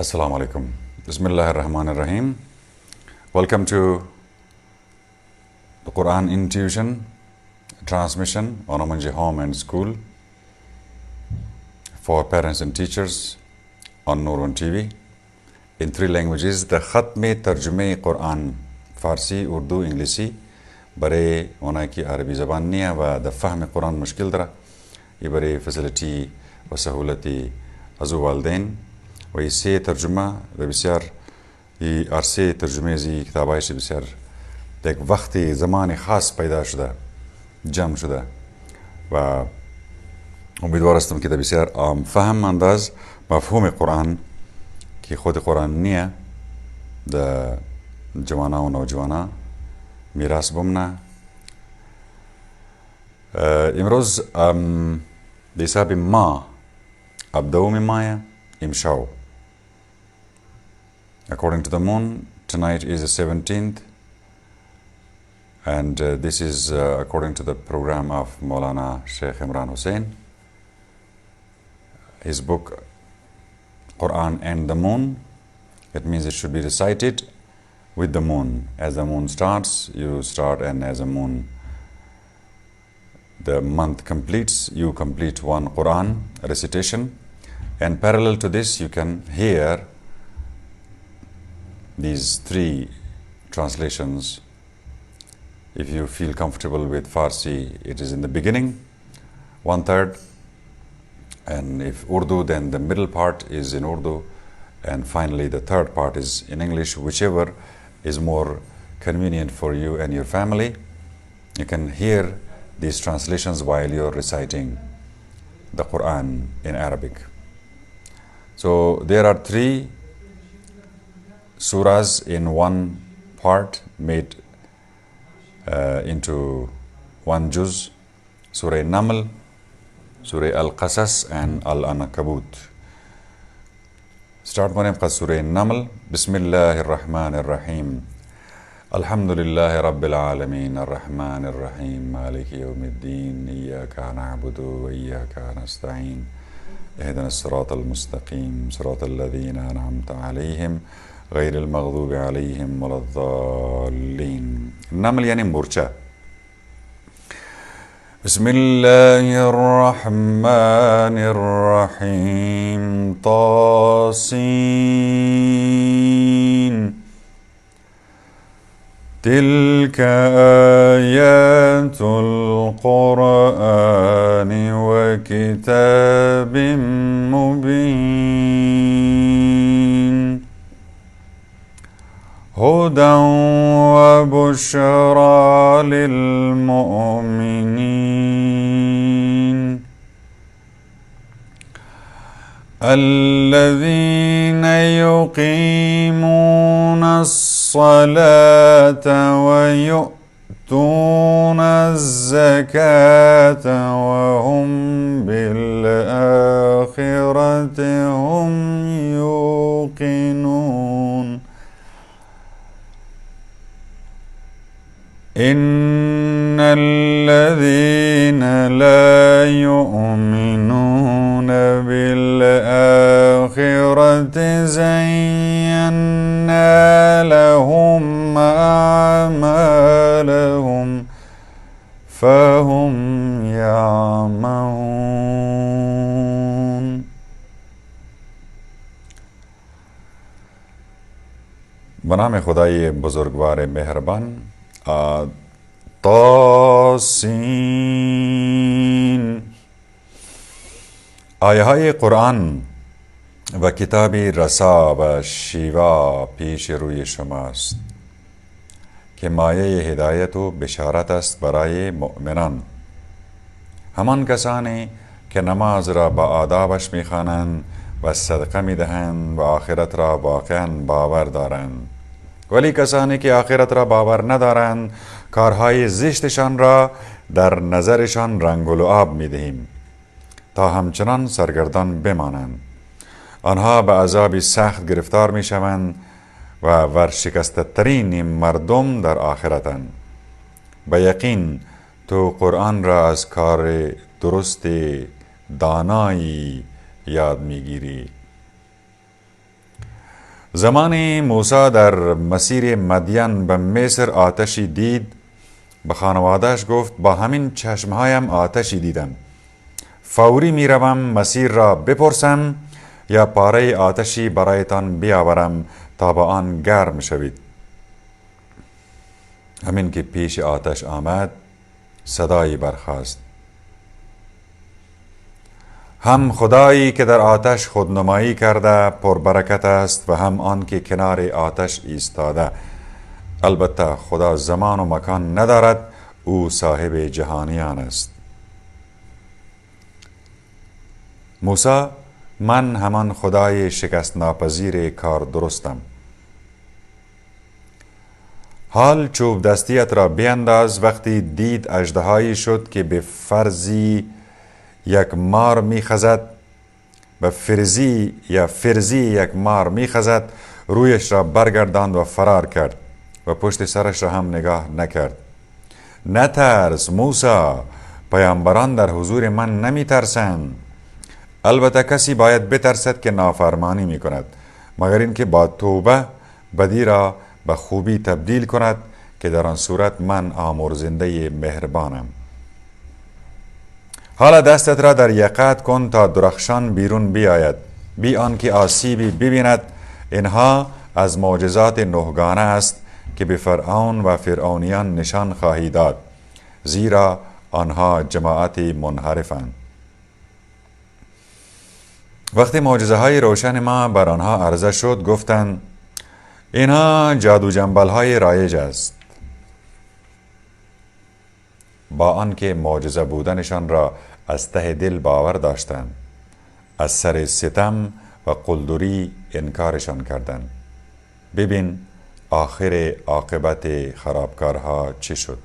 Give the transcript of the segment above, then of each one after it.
Assalamu alaikum. Bismillah ar-Rahman ar-Rahim. Welcome to the Qur'an intuition transmission on UMunji Home and School for parents and teachers on NOORBAN TV in 3 languages. The ختم ترجمه قرآن فارسی، اردو، انگلیسی برای اونایی که عربی زبان نیه و در فهم قرآن مشکل داره. این برای فسیلیتی و سهولتی از والدین و این 3 ترجمه و بسیار این 3 ترجمه زی کتابایش بسیار یک وقتی زمان خاص پیدا شده، جمع شده و امیدوار هستم که در بسیار عام فهم انداز مفهوم قرآن که خود قرآن نیه در جوانان و نوجوانان میراث بمونه. امروز به حساب ما ابدوم ماه امشو. According to the moon, tonight is the 17th, and this is according to the program of Maulana Sheikh Imran Hussain. His book Qur'an and the Moon. It means it should be recited with the moon. As the moon starts, you start, and as the moon, the month completes, you complete one Qur'an recitation. And parallel to this, you can hear these 3 translations. If you feel comfortable with Farsi, it is in the beginning, 1/3. And if Urdu, then the middle part is in Urdu. And finally, the 3rd part is in English, whichever is more convenient for you and your family. You can hear these translations while you're reciting the Qur'an in Arabic. So there are 3 surahs in one part made into one juz. Surah Naml, Surah Al-Qasas, and Al-Ankabut. Start with Surah Naml. Bismillahir Rahmanir Rahim. Alhamdulillahi Rabbil Alameen. Ar-Rahmanir Rahim. Maliki Yawmiddin. Iyaka na'budu wa iyaka nasta'in. اهدنا الصراط المستقيم صراط الذين أنعمت عليهم غير المغضوب عليهم ولا الضالين. النمل يعني مورچه. بسم الله الرحمن الرحيم. طاسين. تلك آيات القرآن وكتاب مبين هدى وبشرى للمؤمنين الذين يقيمون الصلاة ويؤتون الزكاة وهم بالآخرة هم يوقنون إن الذين لا يؤمنون بالآخرة زينا لهم أعمالهم فهم يعمهون. بنام خدای بزرگوار مهربان. طاسین. آیه های قرآن و کتابی رسا و شیوا پیش روی شماست که مایه هدایت و بشارت است برای مؤمنان، همان کسانی که نماز را با آدابش میخوانند و صدقه میدهند و آخرت را واقعا باور دارند. ولی کسانی که آخرت را باور ندارند کارهای زشتشان را در نظرشان رنگ و لعاب میدهیم تا همچنان سرگردان بمانند. آنها به عذابی سخت گرفتار میشوند و ورشکسته ترین مردم در آخرتند. به یقین تو قرآن را از کار درست دانایی یاد میگیری. زمانی موسی در مسیر مدین به مصر آتشی دید، به خانوادهش گفت با همین چشمهایم آتشی دیدم، فوری می روم مسیر را بپرسم یا پاره آتشی برایتان بیاورم تا به آن گرم شوید. همین که پیش آتش آمد صدایی برخاست: هم خدایی که در آتش خودنمایی کرده پربرکت است و هم آن که کنار آتش ایستاده. البته خدا زمان و مکان ندارد، او صاحب جهانیان است. موسی: من همان خدای شکست ناپذیر کار درستم. حال چوب دستیت را بینداز. وقتی دید اژدهایی شد که به فرضی یک مار میخزد، به فرضی یک مار میخزد، رویش را برگرداند و فرار کرد و پشت سرش را هم نگاه نکرد. نترس موسی، پیامبران در حضور من نمیترسند. البته کسی باید بترسد که نافرمانی میکند، مگر اینکه با توبه بدی را به خوبی تبدیل کند، که در آن صورت من آمرزنده مهربانم. حالا دستت را در یقت کن تا درخشان بیرون بیاید، بی آنکه آسیبی ببیند. اینها از معجزات نهگانه است که به فرعون و فرعونیان نشان خواهی داد، زیرا آنها جماعت منحرفند. وقتی معجزه های روشن ما بر آنها عرضه شد، گفتند اینها جادو جنبل های رایج است. با آنکه معجزه بودنشان را از ته دل باور داشتند، از سر ستم و قلدری انکارشان کردند. ببین آخر عاقبت خرابکارها چه شد.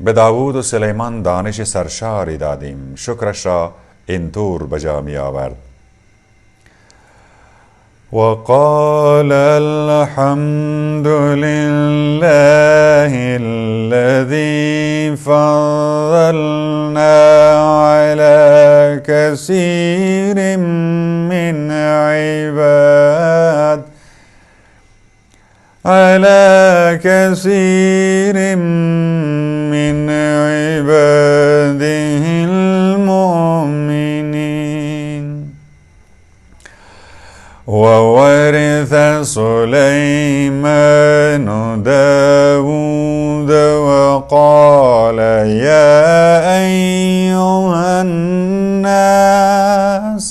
به داوود و سلیمان دانش سرشاری دادیم، شکرش را اینطور بجا می آورد: وقال الحمد لله الذي فضلنا على كثير من عباده المؤمنين وورث سليمان داود وقال يا أيها الناس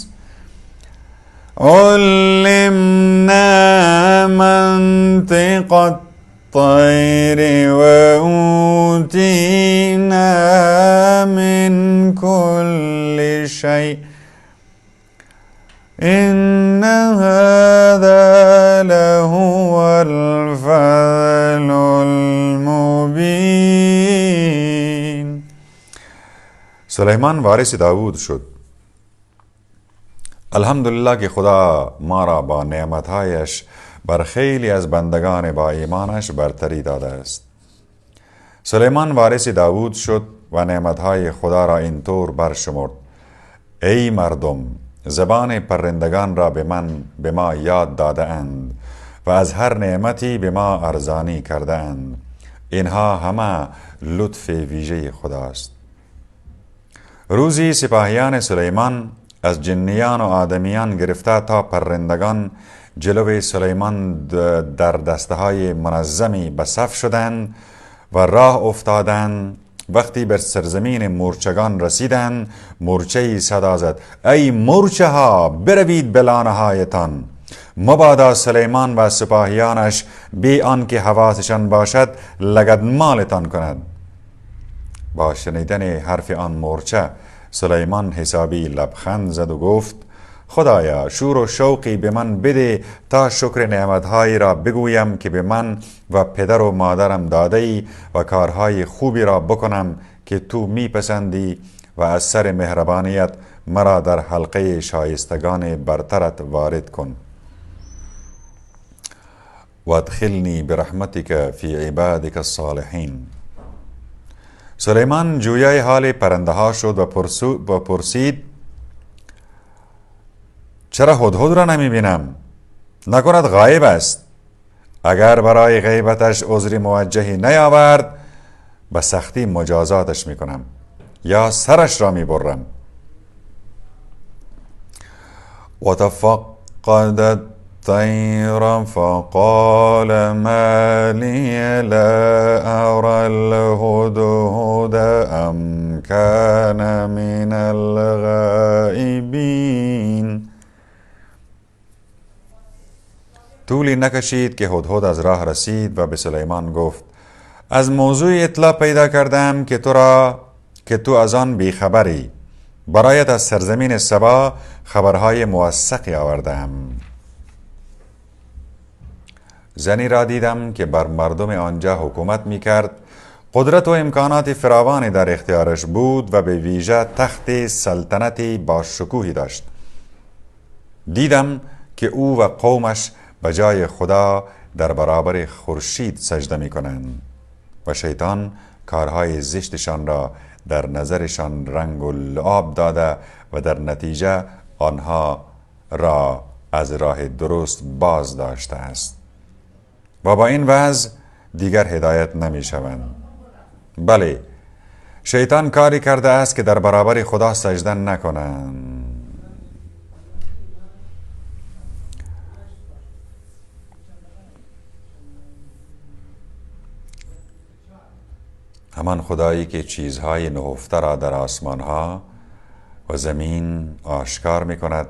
علمنا منطق الطير وأوتينا من كل شيء إن هذا لهو الفضل المبين. سلیمان وارث داوود شد. الحمدلله که خدا ما را با نعمتهایش بر خیلی از بندگان با ایمانش برتری داده است. سلیمان وارث داوود شد و نعمتهای خدا را اینطور برشمرد: ای مردم، زبان پرندگان را به ما یاد داده اند و از هر نعمتی به ما ارزانی کرده اند. اینها همه لطف ویژه خداست. روزی سپاهیان سلیمان از جنیان و آدمیان گرفته تا پرندگان جلو سلیمان در دسته های منظمی به صف شدند و راه افتادند. وقتی بر سرزمین مورچگان رسیدند، مورچه‌ای صدا زد: ای مورچه ها، بروید به لانه هایتان، مبادا سلیمان و سپاهیانش بی آنکه حواسشان باشد لگدمالتان کند. با شنیدن حرف آن مورچه سلیمان حسابی لبخند زد و گفت: خدایا، شور و شوقی به من بده تا شکر نعمتهایی را بگویم که به من و پدر و مادرم داده ای و کارهای خوبی را بکنم که تو میپسندی و از سر مهربانیت مرا در حلقه شایستگان برترت وارد کن. وادخلنی برحمتک فی عبادک الصالحین. سلیمان جویای حال پرنده ها شد و پرسید: چرا هدهد را نمی بینم؟ نکند غایب است. اگر برای غیبتش عذری موجهی نیاورد به سختی مجازاتش میکنم یا سرش را میبرم. و تفقد الطیر فقال ما لی لا ارى الهدهد ام کان من الغائبین. طولی نکشید که هدهد از راه رسید و به سلیمان گفت از موضوع اطلاع پیدا کردم که تو از آن بیخبری. برایت از سرزمین سبا خبرهای موثقی آوردم. زنی را دیدم که بر مردم آنجا حکومت می کرد. قدرت و امکانات فراوانی در اختیارش بود و به ویژه تخت سلطنتی با شکوهی داشت. دیدم که او و قومش به جای خدا در برابر خورشید سجده می کنند و شیطان کارهای زشتشان را در نظرشان رنگ و لعاب داده و در نتیجه آنها را از راه درست باز داشته است و با این وضع دیگر هدایت نمی شوند. بله، شیطان کاری کرده است که در برابر خدا سجده نکنند. همان خدایی که چیزهای نهفته را در آسمانها و زمین آشکار می کند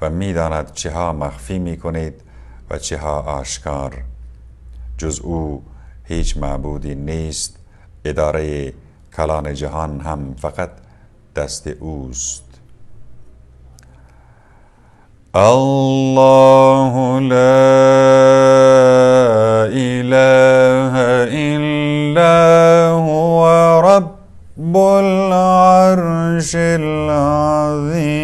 و می داند چه ها مخفی می کنید و چه ها آشکار. جز او هیچ معبودی نیست. اداره کلان جهان هم فقط دست اوست. الله لا اله الا هو رب العرش العظیم.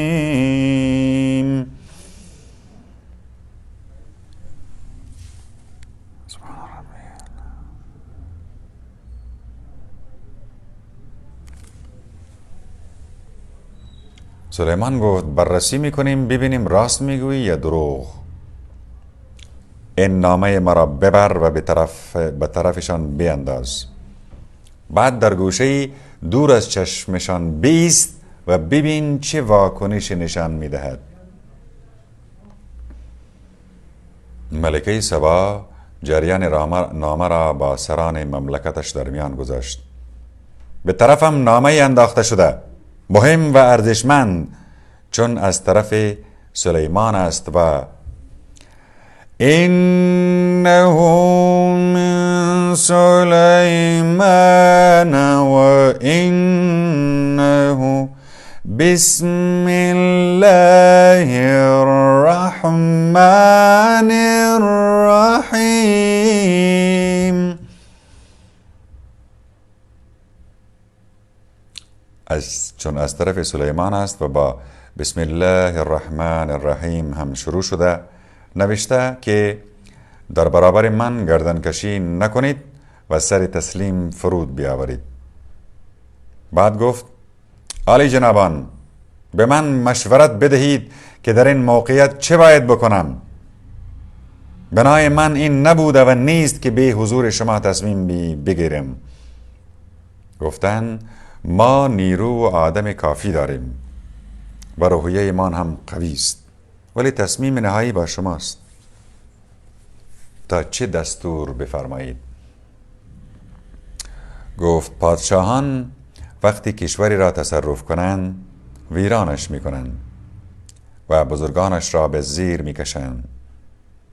سلیمان گفت بررسی میکنیم ببینیم راست میگویی یا دروغ. این نامه مرا ببر و به طرفشان بینداز. بعد در گوشه دور از چشمشان بیست و ببین چه واکنش نشان میدهد. ملکی سبا جریان نامه را با سران مملکتش در میان گذاشت. به طرفم نامه انداخته شده، مهم و ارزشمند، چون از طرف سلیمان است و انه من سلیمان و انه بسم الله الرحمن الرحیم. چون از طرف سلیمان است و با بسم الله الرحمن الرحیم هم شروع شده، نوشته که در برابر من گردن کشی نکنید و سر تسلیم فرود بیاورید. بعد گفت عالی جنابان، به من مشورت بدهید که در این موقعیت چه باید بکنم. بنای من این نبوده و نیست که به حضور شما تصمیم بگیریم. گفتن ما نیرو و آدم کافی داریم و روحیه ایمان هم قوی است، ولی تصمیم نهایی با شماست. تا چه دستور بفرمایید؟ گفت پادشاهان وقتی کشوری را تصرف کنند ویرانش میکنند و بزرگانش را به زیر میکشند.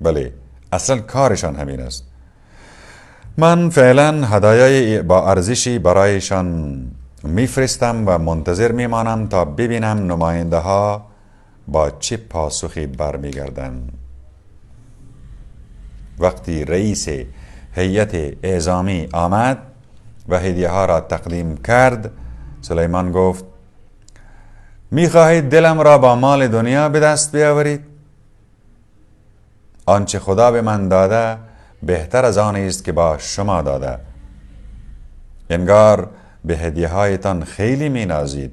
بله، اصلا کارشان همین است. من فعلا هدایای با ارزشی برایشان میفرستم و منتظر میمانم تا ببینم نماینده ها با چه پاسخی برمیگردند. وقتی رئیس هیئت اعزامی آمد و هدیه ها را تقدیم کرد، سلیمان گفت میخواهید دلم را با مال دنیا به دست بیاورید؟ آنچه خدا به من داده بهتر از آن است که با شما داده. انگار به هدیه هایتان خیلی می نازید.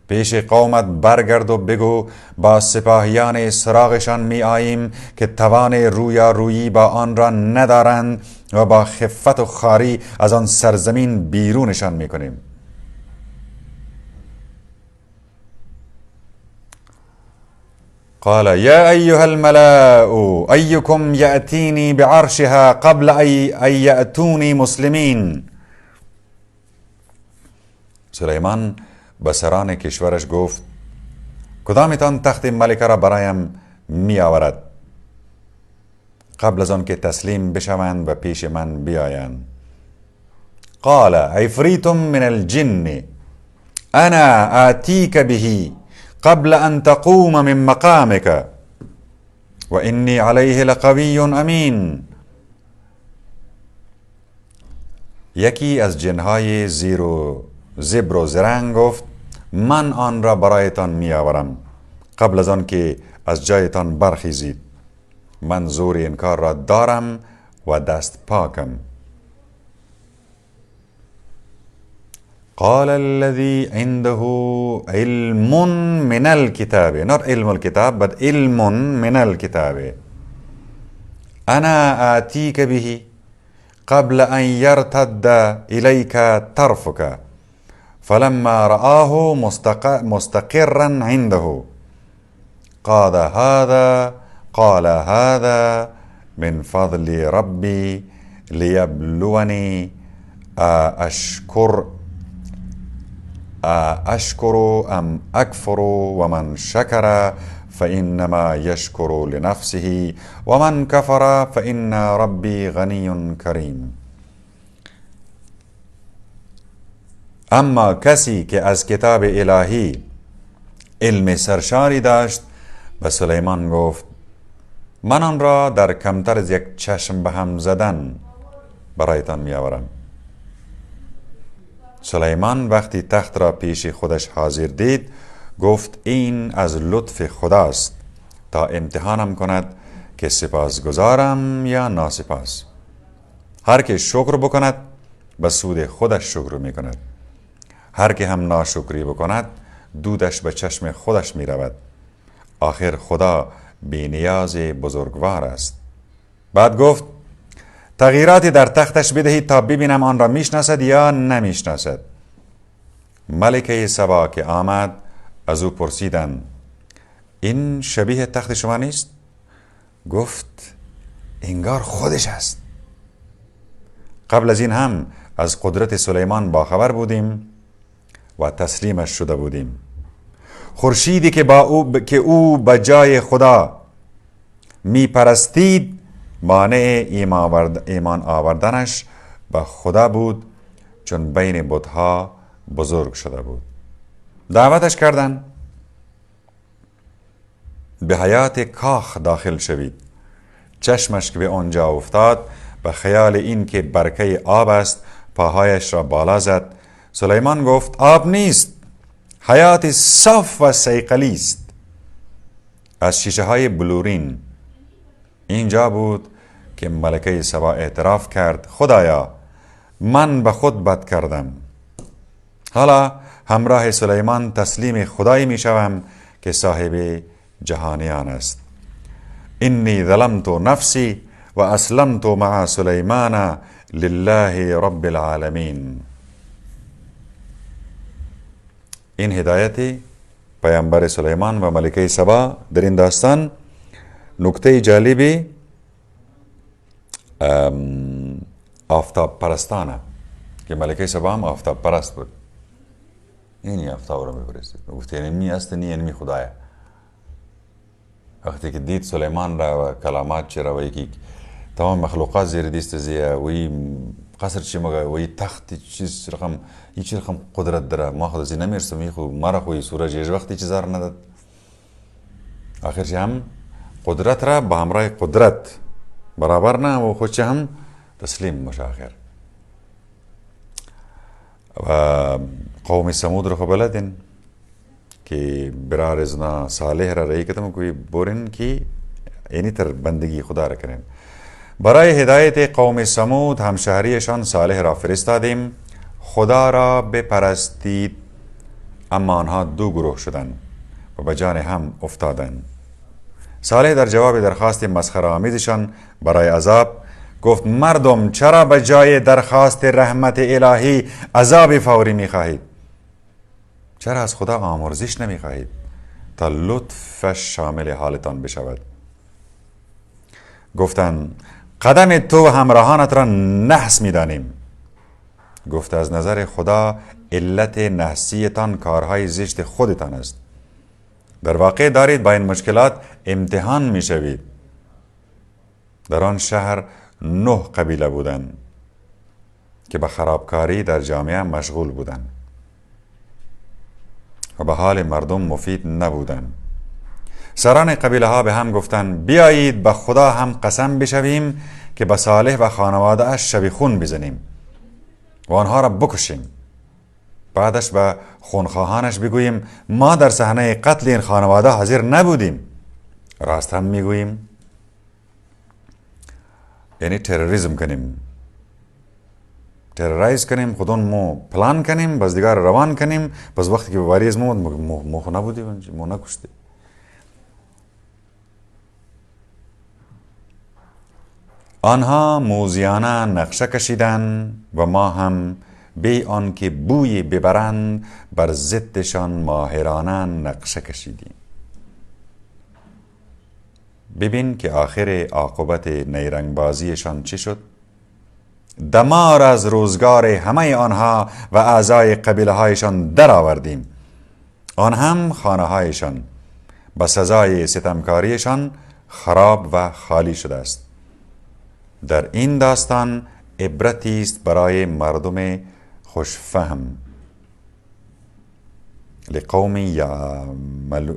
پیش قومت برگرد و بگو با سپاهیان سراغشان می آییم که توان رویارویی با آن را ندارند و با خفت و خواری از آن سرزمین بیرونشان می کنیم. قال یا ایها الملأ ایکم یأتینی بعرشها قبل ان یأتونی مسلمین. سلیمان به سران کشورش گفت کدامتان تخت ملکه را برایم می آورد قبل از آن که تسلیم بشوند و پیش من بیایند. قال عفریت من الجن انا آتیک به قبل ان تقوم من مقامك و انی علیه لقوی امین. یکی از جنهای زبر و زرنگ گفت من آن را برایتان می آورم قبل از آن که از جایتان برخیزید. من زور این کار را دارم و دست پاکم. قال الذي عنده علم من الكتاب not علم الكتاب but علم من الكتاب انا آتيك به قبل ان يرتد اليك طرفك فلما رآه مستقرا عنده قال هذا من فضل ربي ليبلوني أشكر أم أكفر ومن شكر فإنما يشكر لنفسه ومن كفر فإن ربي غني كريم. اما کسی که از کتاب الهی علم سرشاری داشت به سلیمان گفت من آن را در کمتر از یک چشم به هم زدن برایتان می آورم. سلیمان وقتی تخت را پیش خودش حاضر دید گفت این از لطف خداست تا امتحانم کند که سپاسگزارم یا ناسپاس. هر که شکر بکند به سود خودش شکر می کند، هر که هم ناشکری بکند دودش به چشم خودش می رود. آخر خدا بی نیاز بزرگوار است. بعد گفت تغییراتی در تختش بدهید تا ببینم آن را میشناسد یا نمیشناسد. ملکه سبا که آمد از او پرسیدند این شبیه تخت شما نیست؟ گفت انگار خودش است. قبل از این هم از قدرت سلیمان باخبر بودیم و تسلیمش شده بودیم. خورشیدی که او به جای خدا می پرستید مانع ایمان آوردنش به خدا بود چون بین بتها بزرگ شده بود. دعوتش کردند به حیات کاخ داخل شوید. چشمش که به آنجا افتاد به خیال این که برکه آب است پاهایش را بالا زد. سلیمان گفت آب نیست، حیات صاف و صیقلی است از شیشه های بلورین. اینجا بود که ملکه سبا اعتراف کرد خدایا من به خود بد کردم. حالا همراه سلیمان تسلیم خدایی می شوم که صاحب جهانیان است. انی ظلمت نفسی و اسلمت مع سلیمان لله رب العالمین. این هدایت پیامبر سلیمان و ملکه سبا در این داستان نکته جالبی آفتاب پرستانه که ملکه سبا هم آفتاب پرست بود. اینی آفتاب رو میپرستید. گفت یعنی می است نی یعنی خدایه. وقتی که دید سلیمان را و کلامات چرا و یکی تمام مخلوقات زیر دیست زیه وی قصر چی مگه وی تخت چیز رقم هیچ رقم قدرت داره ما خود از این نمیرسم یخو مرا خوی سورج ایش وقتی چیزا را نداد. آخر چی هم قدرت را با همراه قدرت برابر نه و خود چی هم تسلیم مشاخر. و قوم سمود رو بلدین که برای رزنا صالح را رایی کتم کوئی بورن کی اینی تر بندگی خدا را کرن. برای هدایت قوم سمود همشهریشان صالح را فرستادیم خدا را بپرستید اما آنها دو گروه شدند و به جان هم افتادند. صالح در جواب درخواست مسخره آمیزشان برای عذاب گفت مردم چرا به جای درخواست رحمت الهی عذاب فوری می‌خواهید؟ چرا از خدا آمرزش نمی‌خواهید تا لطفش شامل حالتان بشود؟ گفتند قدم تو و همراهانت را نحس می‌دانیم. گفت از نظر خدا علت نحسیتان کارهای زشت خودتان است. در واقع دارید با این مشکلات امتحان می‌شوید. در آن شهر 9 قبیله بودند که به خرابکاری در جامعه مشغول بودند و به حال مردم مفید نبودند. سران قبیله ها به هم گفتند بیایید به خدا هم قسم بشویم که به صالح و خانواده اش شبیخون بزنیم و آنها را بکشیم. بعدش به خونخواهانش بگوییم ما در صحنه قتل این خانواده حاضر نبودیم. راست هم میگوییم، یعنی تروریسم کنیم، ترورایز کنیم، خودون مو پلان کنیم، باز دیگر روان کنیم، باز وقتی که بباری از مو نبودیم، مو نکشتی. آنها موزیانه نقشه کشیدن و ما هم بی آن که بوی ببرند بر ضدشان ماهرانه نقشه کشیدیم. ببین که آخر عاقبت نیرنگ بازیشان چی شد؟ دمار از روزگار همه آنها و اعضای قبیله هایشان در آوردیم. آن هم خانه هایشان به سزای ستمکاریشان خراب و خالی شده است. در این داستان عبرتی است برای مردم خوشفهم، لقوم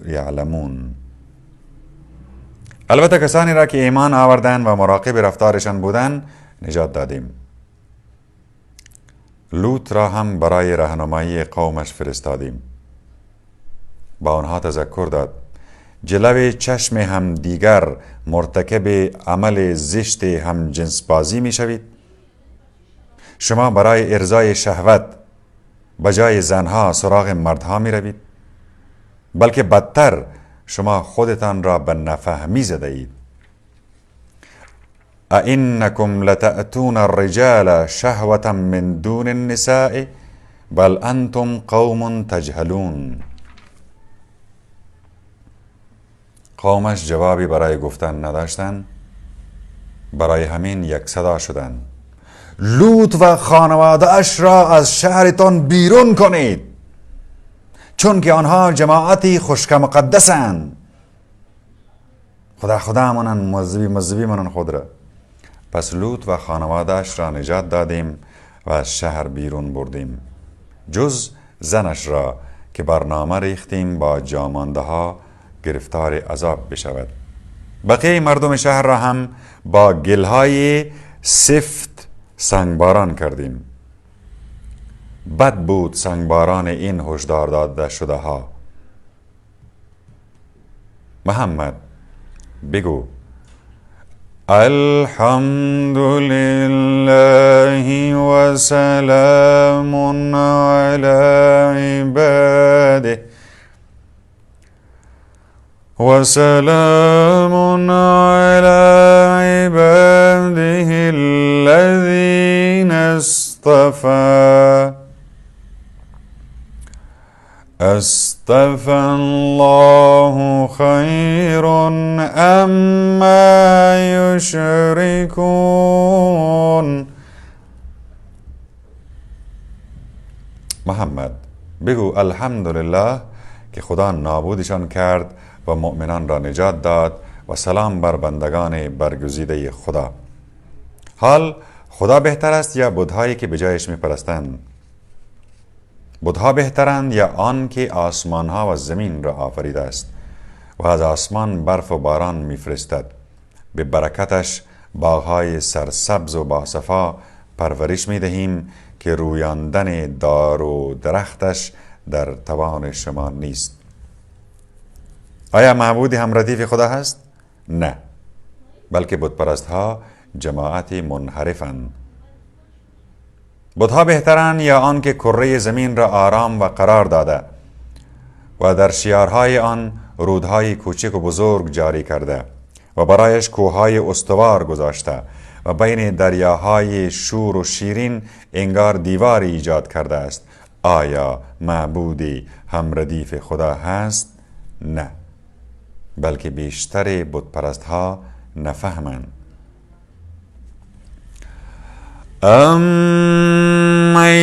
یعلمون. البته کسانی را که ایمان آوردند و مراقب رفتارشان بودند نجات دادیم. لوط را هم برای راهنمایی قومش فرستادیم. با آنها تذکر داد جلوی چشم هم دیگر مرتکب عمل زشت هم جنس بازی می شوید. شما برای ارضای شهوت بجای زنها سراغ مردها می روید، بلکه بدتر شما خودتان را به نفهمی زده اید. اینکم لتأتون الرجال شهوة من دون النساء بل انتم قوم تجهلون. قومش جوابی برای گفتن نداشتند، برای همین یک صدا شدند لوط و خانواده اش را از شهرتان بیرون کنید، چون که آنها جماعتی خشک مقدسند. خدا منن مذهبی منن خود را. پس لوط و خانواده اش را نجات دادیم و از شهر بیرون بردیم، جز زنش را که برنامه ریختیم با جامانده ها گرفتار عذاب بشود. بقیه مردم شهر را هم با گلهای سفت سنگباران کردیم. بد بود سنگباران این هشدار داده شده ها. محمد بگو الحمد لله و سلام علی عباده و سلام علی عباده الذین اصطفى الله خیر اما یشرکون. محمد بگو الحمدلله که خدا نابودشان کرد و مؤمنان را نجات داد و سلام بر بندگان برگزیده خدا. حال خدا بهتر است یا بت‌هایی که به جایش می‌پرستند؟ بت‌ها بهترند یا آن که آسمان‌ها و زمین را آفریده است و از آسمان برف و باران می‌فرستد، به برکتش باغ‌های سرسبز و باصفا پرورش می‌دهیم که رویاندن دار و درختش در توان شما نیست. آیا معبودی هم ردیف خدا هست؟ نه، بلکه بت‌پرست‌ها جماعتی منحرفند. بت‌ها بهترند یا آن که کره زمین را آرام و قرار داده و در شیارهای آن رودهای کوچک و بزرگ جاری کرده و برایش کوههای استوار گذاشته و بین دریاهای شور و شیرین انگار دیواری ایجاد کرده است. آیا معبودی همردیف خدا هست؟ نه، بلکه بیشتر بتپرست ها نفهمند. من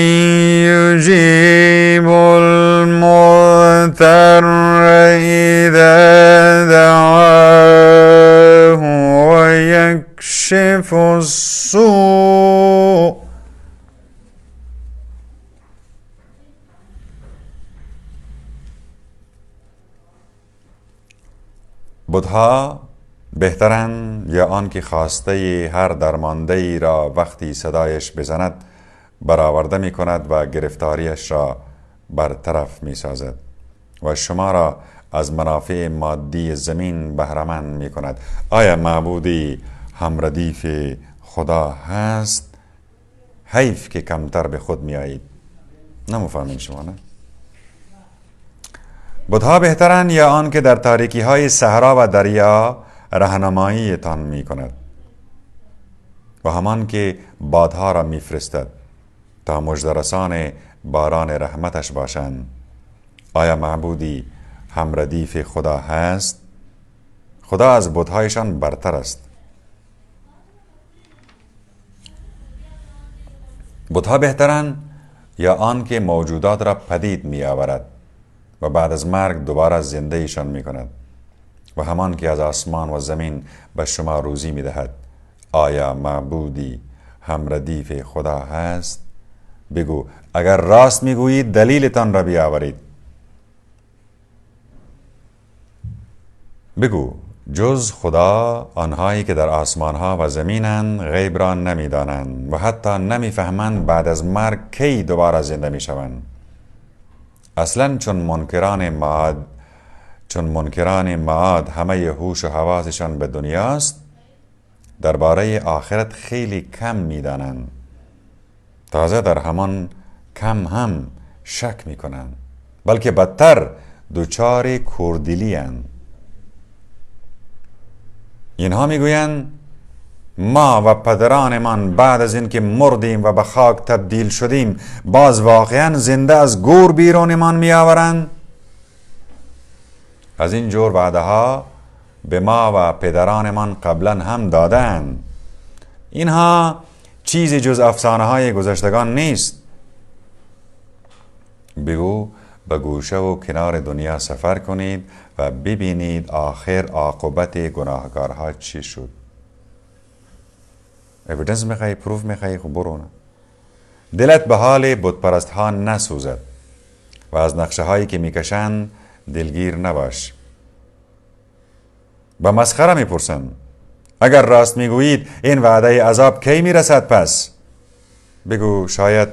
یجیب المضطر اذا دعاه و یکشف السوء. بت‌ها بهترند یا آن که خواسته هر درمانده ای را وقتی صدایش بزند برآورده می کند و گرفتاریش را برطرف می سازد و شما را از منافع مادی زمین بهره‌مند می کند. آیا معبودی همردیف خدا هست؟ حیف که کمتر به خود می آیید. نمی‌فهمید شما نه؟ بت‌ها بهترند یا آن که در تاریکی های صحرا و دریا راهنمایی تان می کند و همان که بادها را می فرستد تا مژده‌رسان باران رحمتش باشند. آیا معبودی همردیف خدا هست؟ خدا از بت‌هایشان برتر است. بت‌ها بهترند یا آن که موجودات را پدید می آورد و بعد از مرگ دوباره زنده ایشان می کند و همان که از آسمان و زمین به شما روزی می دهد. آیا معبودی همردیف خدا هست؟ بگو اگر راست می گویید دلیلتان را بیاورید. بگو جز خدا آنهایی که در آسمانها و زمینند غیب را نمی دانند و حتی نمی فهمند بعد از مرگ کی دوباره زنده می شوند. اصلا چون منکران معاد همه هوش و حواسشان به دنیاست، درباره آخرت خیلی کم می دانند. تازه در همان کم هم شک می کنند، بلکه بدتر دوچار کوردلی اند. اینها می گویند ما و پدرانمان بعد از اینکه مردیم و به خاک تبدیل شدیم باز واقعا زنده از گور بیرونمان می آورند. از این جور وعده ها به ما و پدرانمان قبلا هم دادند. اینها چیزی جز افسانه های گذشتگان نیست. بگو به گوشه و کنار دنیا سفر کنید و ببینید آخر عاقبت گناهکارها چی شد. اویدنس میخوایی، پروف میخوایی، خب برو. دلت به حال بتپرست ها نسوزد و از نقشه هایی که میکشند دلگیر نباش. به مسخره میپرسند اگر راست میگویید این وعده عذاب کی میرسد پس؟ بگو شاید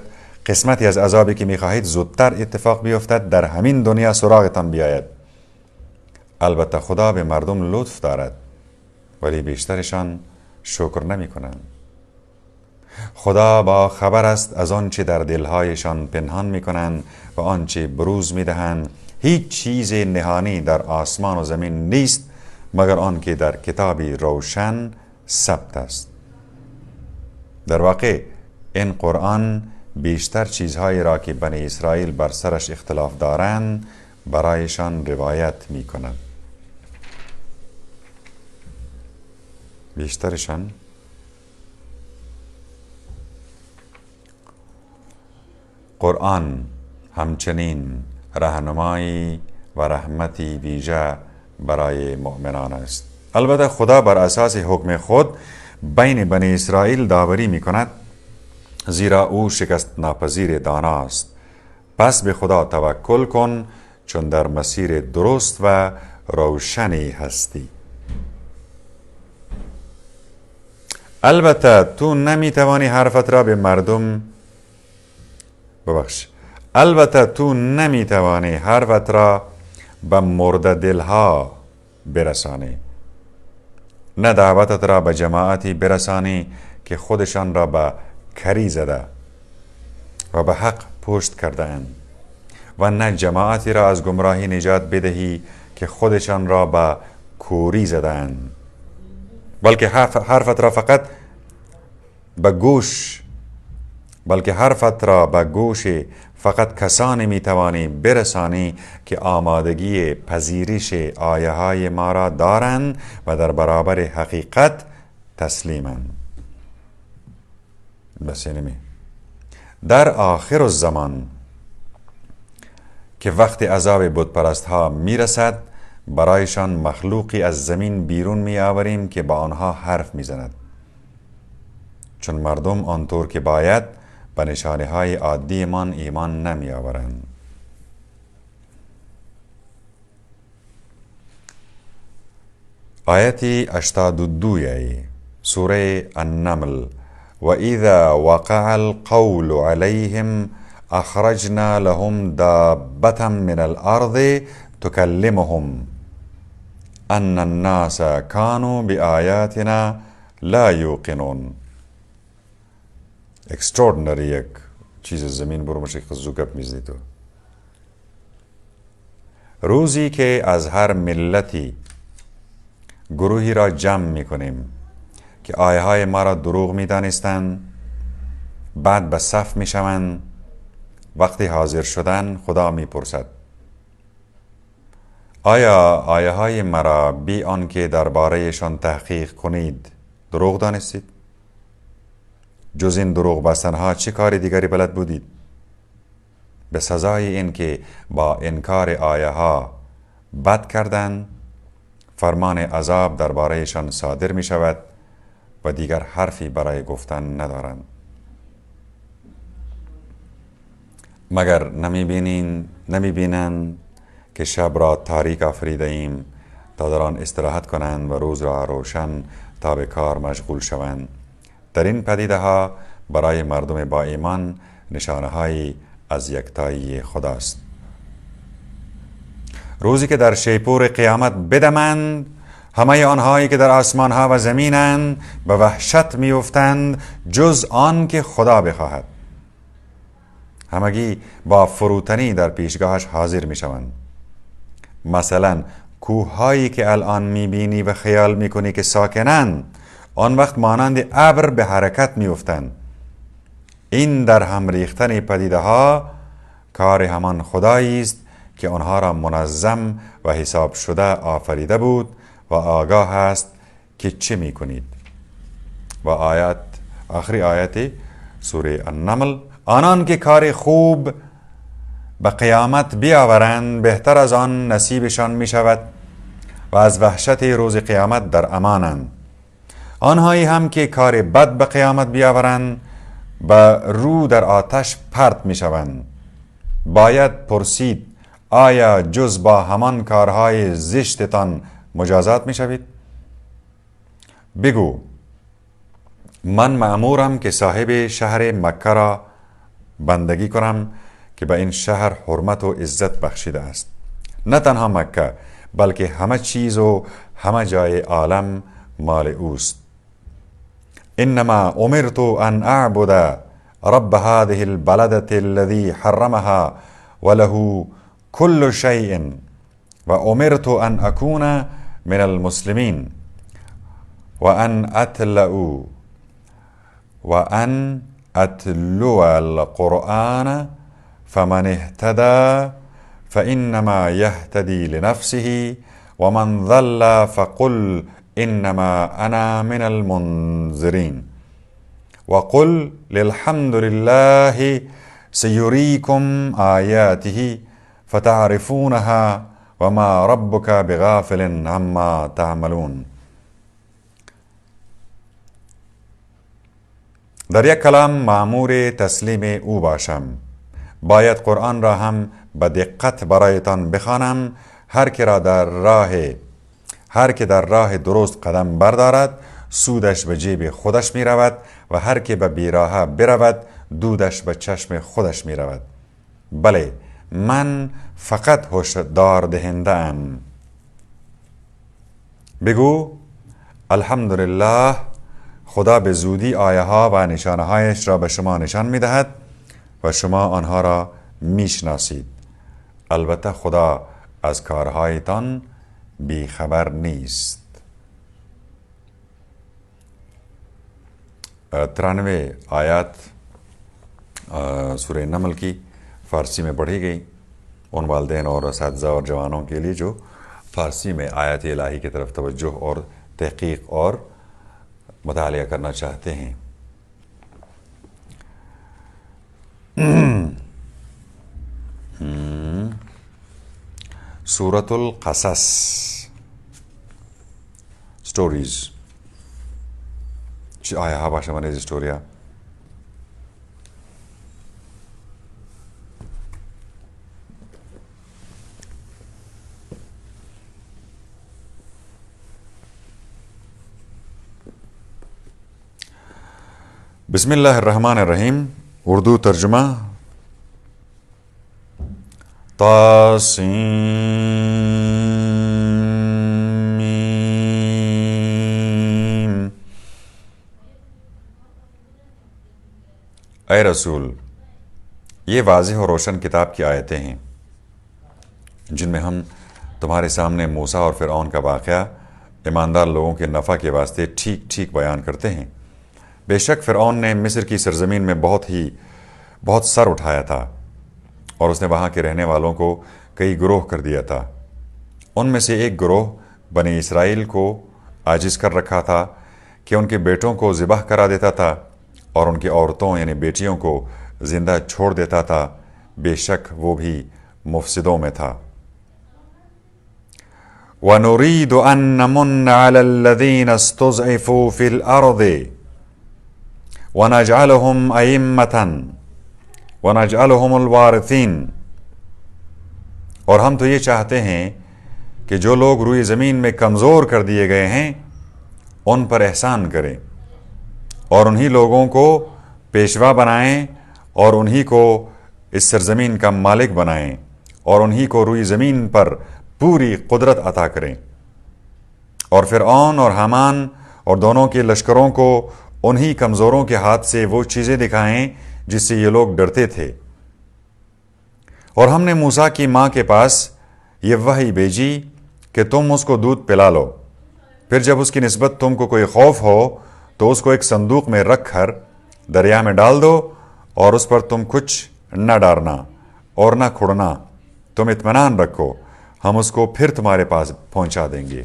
قسمتی از عذابی که میخواهید زودتر اتفاق بیفتد در همین دنیا سراغتان بیاید. البته خدا به مردم لطف دارد ولی بیشترشان شکر نمی کنند. خدا با خبر است از آنچه در دلهایشان پنهان می کنند و آنچه بروز می دهند. هیچ چیز نهانی در آسمان و زمین نیست مگر آنکه در کتابی روشن ثبت است. در واقع این قرآن بیشتر چیزهایی را که بنی اسرائیل بر سرش اختلاف دارند برایشان روایت می کند. بیشترشان قرآن همچنین راهنمایی و رحمتی ویژه برای مؤمنان است. البته خدا بر اساس حکم خود بین بنی اسرائیل داوری می کند، زیرا او شکست ناپذیر داناست. پس به خدا توکل کن چون در مسیر درست و روشنی هستی. البته تو نمیتوانی حرفت را به مردم حرفت را به مرده دلها برسانی، نه دعوتت را به جماعتی برسانی که خودشان را به کری زده و به حق پشت کرده اند. و نه جماعتی را از گمراهی نجات بدهی که خودشان را به کوری زدند، بلکه حرفت را به گوش فقط کسانی میتوانی برسانی که آمادگی پذیرش آیه های ما را دارند و در برابر حقیقت تسلیمند. بس اینمی در آخر الزمان که وقت عذاب بتپرست ها میرسد، برایشان مخلوقی از زمین بیرون می آوریم که با آنها حرف می زند، چون مردم آنطور که باید به نشانه های عادی من ایمان نمی آورند. آیت 82 سوره النمل: و اذا وقع القول عليهم اخرجنا لهم دابة من الارض تكلمهم ان الناس كانوا بآیاتنا لا یوقنون. extraordinary یک چیز زمین برو مشه خزوگب میزنی تو. روزی که از هر ملتی گروهی را جمع میکنیم که آیه های ما را دروغ میدانستند، بعد به صف میشوند. وقتی حاضر شدن خدا میپرسد آیا آیه های مرا بی آنکه درباره‌شان تحقیق کنید دروغ دانستید؟ جز این دروغ بستنها چه کار دیگری بلد بودید؟ به سزای این که با انکار آیه ها بد کردند، فرمان عذاب درباره‌شان صادر می شود و دیگر حرفی برای گفتن ندارند. مگر نمی بینند که شب را تاریک آفریده ایم تا در آن استراحت کنند و روز را روشن تا به کار مشغول شوند. در این پدیده ها برای مردم با ایمان نشانه هایی از یکتایی خداست. روزی که در شیپور قیامت بدمند، همه آنهایی که در آسمان ها و زمینند به وحشت می افتند جز آن که خدا بخواهد. همگی با فروتنی در پیشگاهش حاضر می شوند. مثلا کوه هایی که الان می بینی و خیال می کنی که ساکنند، آن وقت مانند ابر به حرکت می افتند. این در هم ریختن پدیده ها کار همان خدایی است که آنها را منظم و حساب شده آفریده بود و آگاه است که چه می کنید. و آخری آیت سوره النمل: آنان که کار خوب به قیامت بیاورند بهتر از آن نصیبشان می شود و از وحشت روز قیامت در امانند. آنهایی هم که کار بد به قیامت بیاورند به رو در آتش پرت می شوند. باید پرسید آیا جز با همان کارهای زشتتان مجازات می شوید؟ بگو من مأمورم که صاحب شهر مکه را بندگی کنم که به این شهر حرمت و عزت بخشیده است. نه تنها مکه بلکه همه چیز و همه جای عالم مال اوست. انما امرت ان اعبد رب هذه البلدة الذي حرمها وله كل شيء و امرت ان اكون من المسلمين وان اتلو القرآن فمن اهتدى فانما يهتدي لنفسه ومن ضل فقل انما انا من المنذرين وقل للحمد لله سيريكم آياته فتعرفونها وما ربك بغافل عما تعملون. در یک کلام مأمور تسلیم او باشم. باید قرآن را هم به دقت برایتان بخوانم. هر که در راه درست قدم بردارد سودش به جیب خودش می رود و هر که به بیراه برود دودش به چشم خودش می رود. بله من فقط هشدار دهنده ام. بگو الحمدلله، خدا به زودی آیه ها و نشانه هایش را به شما نشان می دهد و شما آنها را می شناسید البته خدا از کارهایتان بیخبر نیست. 93 آیات سورہ نمل کی فارسی میں پڑھی گئی ان والدین اور اساتذہ اور جوانوں کے لیے جو فارسی میں آیات الہی کی طرف توجہ اور تحقیق اور مطالعہ کرنا چاہتے ہیں. سورۃ القصص سٹوریز آیا بھاشا من اسٹوریا بسم اللہ الرحمن الرحیم. اردو ترجمہ. طاسین. اے رسول، یہ واضح اور روشن کتاب کی آیتیں ہیں جن میں ہم تمہارے سامنے موسیٰ اور فرعون کا واقعہ ایماندار لوگوں کے نفع کے واسطے ٹھیک ٹھیک بیان کرتے ہیں. بے شک فرعون نے مصر کی سرزمین میں بہت سر اٹھایا تھا اور اس نے وہاں کے رہنے والوں کو کئی گروہ کر دیا تھا. ان میں سے ایک گروہ بنی اسرائیل کو عاجز کر رکھا تھا کہ ان کے بیٹوں کو ذبح کرا دیتا تھا اور ان کی عورتوں یعنی بیٹیوں کو زندہ چھوڑ دیتا تھا. بے شک وہ بھی مفسدوں میں تھا. وَنُرِيدُ أَن نَّمُنَّ عَلَى الَّذِينَ اسْتُضْعِفُوا فِي الْأَرْضِ وَنَجْعَلُهُمْ أَئِمَّةً وَنَجْعَلُهُمُ الْوَارِثِينَ. اور ہم تو یہ چاہتے ہیں کہ جو لوگ روئے زمین میں کمزور کر دیے گئے ہیں ان پر احسان کریں اور انہی لوگوں کو پیشوا بنائیں اور انہی کو اس سرزمین کا مالک بنائیں اور انہی کو روئے زمین پر پوری قدرت عطا کریں. اور فرعون اور حامان اور دونوں کے لشکروں کو انہی کمزوروں کے ہاتھ سے وہ چیزیں دکھائیں جس سے یہ لوگ ڈرتے تھے. اور ہم نے موسیٰ کی ماں کے پاس یہ وحی بھیجی کہ تم اس کو دودھ پلا لو، پھر جب اس کی نسبت تم کو کوئی خوف ہو تو اس کو ایک صندوق میں رکھ کر دریا میں ڈال دو اور اس پر تم کچھ نہ ڈالنا اور نہ کھڑنا. تم اطمینان رکھو، ہم اس کو پھر تمہارے پاس پہنچا دیں گے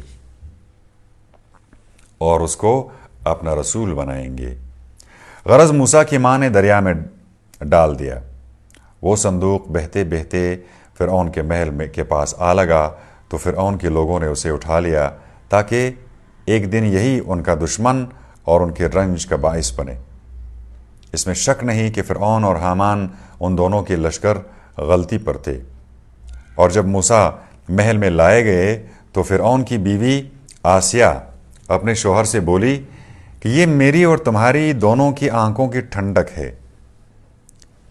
اور اس کو اپنا رسول بنائیں گے. غرض موسیٰ کی ماں نے دریا میں ڈال دیا. وہ صندوق بہتے بہتے فرعون کے محل کے پاس آ لگا تو فرعون کے لوگوں نے اسے اٹھا لیا تاکہ ایک دن یہی ان کا دشمن اور ان کے رنج کا باعث بنے. اس میں شک نہیں کہ فرعون اور حامان ان دونوں کے لشکر غلطی پر تھے. اور جب موسیٰ محل میں لائے گئے تو فرعون کی بیوی آسیہ اپنے شوہر سے بولی کہ یہ میری اور تمہاری دونوں کی آنکھوں کی ٹھنڈک ہے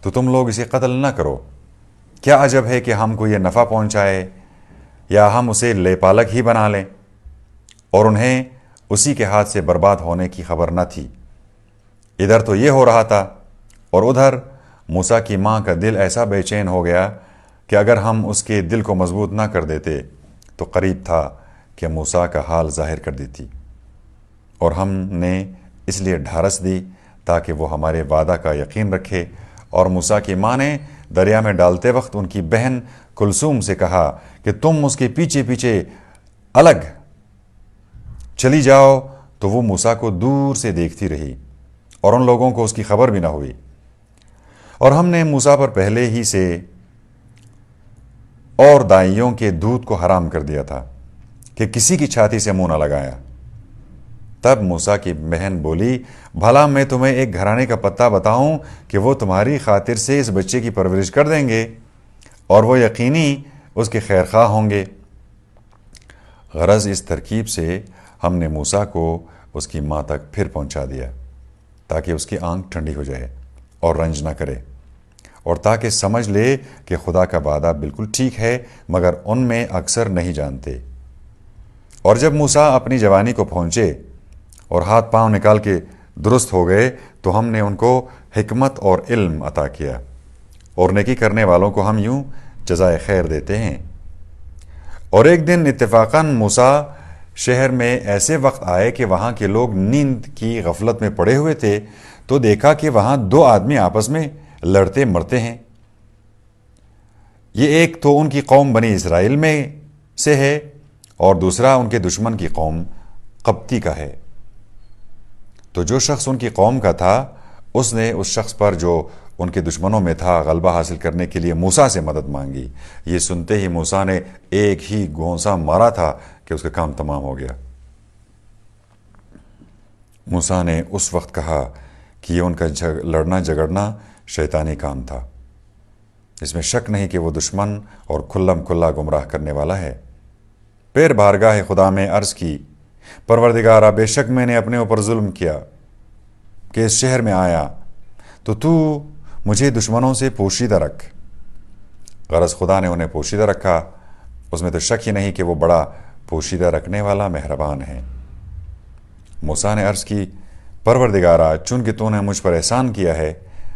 تو تم لوگ اسے قتل نہ کرو. کیا عجب ہے کہ ہم کو یہ نفع پہنچائے یا ہم اسے لے پالک ہی بنا لیں. اور انہیں اسی کے ہاتھ سے برباد ہونے کی خبر نہ تھی. ادھر تو یہ ہو رہا تھا اور ادھر موسیٰ کی ماں کا دل ایسا بے چین ہو گیا کہ اگر ہم اس کے دل کو مضبوط نہ کر دیتے تو قریب تھا کہ موسیٰ کا حال ظاہر کر دیتی. اور ہم نے اس لیے ڈھارس دی تاکہ وہ ہمارے وعدہ کا یقین رکھے. اور موسیٰ کی ماں نے دریا میں ڈالتے وقت ان کی بہن کلثوم سے کہا کہ تم اس کے پیچھے پیچھے الگ چلی جاؤ. تو وہ موسیٰ کو دور سے دیکھتی رہی اور ان لوگوں کو اس کی خبر بھی نہ ہوئی. اور ہم نے موسیٰ پر پہلے ہی سے اور دائیوں کے دودھ کو حرام کر دیا تھا کہ کسی کی چھاتی سے منہ نہ لگایا. تب موسیٰ کی بہن بولی بھلا میں تمہیں ایک گھرانے کا پتہ بتاؤں کہ وہ تمہاری خاطر سے اس بچے کی پرورش کر دیں گے اور وہ یقینی اس کے خیر خواہ ہوں گے. غرض اس ترکیب سے ہم نے موسیٰ کو اس کی ماں تک پھر پہنچا دیا تاکہ اس کی آنکھ ٹھنڈی ہو جائے اور رنج نہ کرے اور تاکہ سمجھ لے کہ خدا کا وعدہ بالکل ٹھیک ہے مگر ان میں اکثر نہیں جانتے. اور جب موسیٰ اپنی جوانی کو پہنچے اور ہاتھ پاؤں نکال کے درست ہو گئے تو ہم نے ان کو حکمت اور علم عطا کیا اور نیکی کرنے والوں کو ہم یوں جزائے خیر دیتے ہیں۔ اور ایک دن اتفاقاً موسیٰ شہر میں ایسے وقت آئے کہ وہاں کے لوگ نیند کی غفلت میں پڑے ہوئے تھے، تو دیکھا کہ وہاں 2 آدمی آپس میں لڑتے مرتے ہیں۔ یہ ایک تو ان کی قوم بنی اسرائیل میں سے ہے اور دوسرا ان کے دشمن کی قوم قبطی کا ہے۔ تو جو شخص ان کی قوم کا تھا اس نے اس شخص پر جو ان کے دشمنوں میں تھا غلبہ حاصل کرنے کے لیے موسیٰ سے مدد مانگی۔ یہ سنتے ہی موسیٰ نے ایک ہی گھونسا مارا تھا کہ اس کا کام تمام ہو گیا۔ موسیٰ نے اس وقت کہا کہ یہ ان کا لڑنا جھگڑنا شیطانی کام تھا، اس میں شک نہیں کہ وہ دشمن اور کھلم کھلا گمراہ کرنے والا ہے۔ پھر بارگاہ خدا میں عرض کی، پروردگارا بے شک میں نے اپنے اوپر ظلم کیا کہ اس شہر میں آیا، تو مجھے دشمنوں سے پوشیدہ رکھ۔ غرض خدا نے انہیں پوشیدہ رکھا، اس میں تو شک ہی نہیں کہ وہ بڑا پوشیدہ رکھنے والا مہربان ہے۔ موسیٰ نے عرض کی، پروردگارا چونکہ تو نے مجھ پر احسان کیا ہے،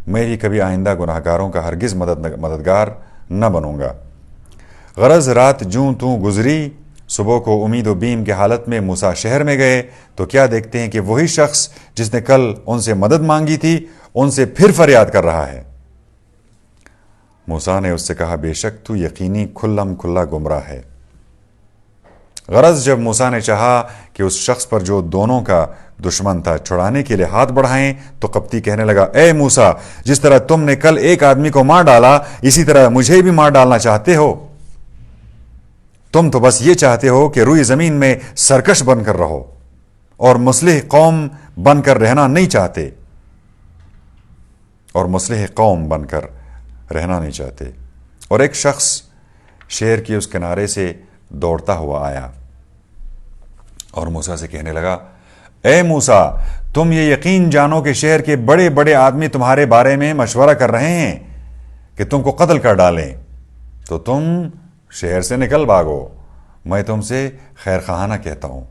میں بھی کبھی آئندہ گناہگاروں کا ہرگز مددگار نہ بنوں گا۔ غرض رات جوں تو گزری، صبح کو امید و بیم کی حالت میں موسیٰ شہر میں گئے تو کیا دیکھتے ہیں کہ وہی شخص جس نے کل ان سے مدد مانگی تھی ان سے پھر فریاد کر رہا ہے۔ موسیٰ نے اس سے کہا، بے شک تو یقینی کھلم کھلا گمراہ ہے۔ غرض جب موسیٰ نے چاہا کہ اس شخص پر جو دونوں کا دشمن تھا چھڑانے کے لیے ہاتھ بڑھائیں تو قبطی کہنے لگا، اے موسیٰ، جس طرح تم نے کل ایک آدمی کو مار ڈالا اسی طرح مجھے بھی مار ڈالنا چاہتے ہو؟ تم تو بس یہ چاہتے ہو کہ روئی زمین میں سرکش بن کر رہو اور مصلح قوم بن کر رہنا نہیں چاہتے اور ایک شخص شہر کی اس کنارے سے دوڑتا ہوا آیا اور موسیٰ سے کہنے لگا، اے موسیٰ، تم یہ یقین جانو کہ شہر کے بڑے بڑے آدمی تمہارے بارے میں مشورہ کر رہے ہیں کہ تم کو قتل کر ڈالیں، تو تم شہر سے نکل بھاگو، میں تم سے خیر خواہانہ کہتا ہوں۔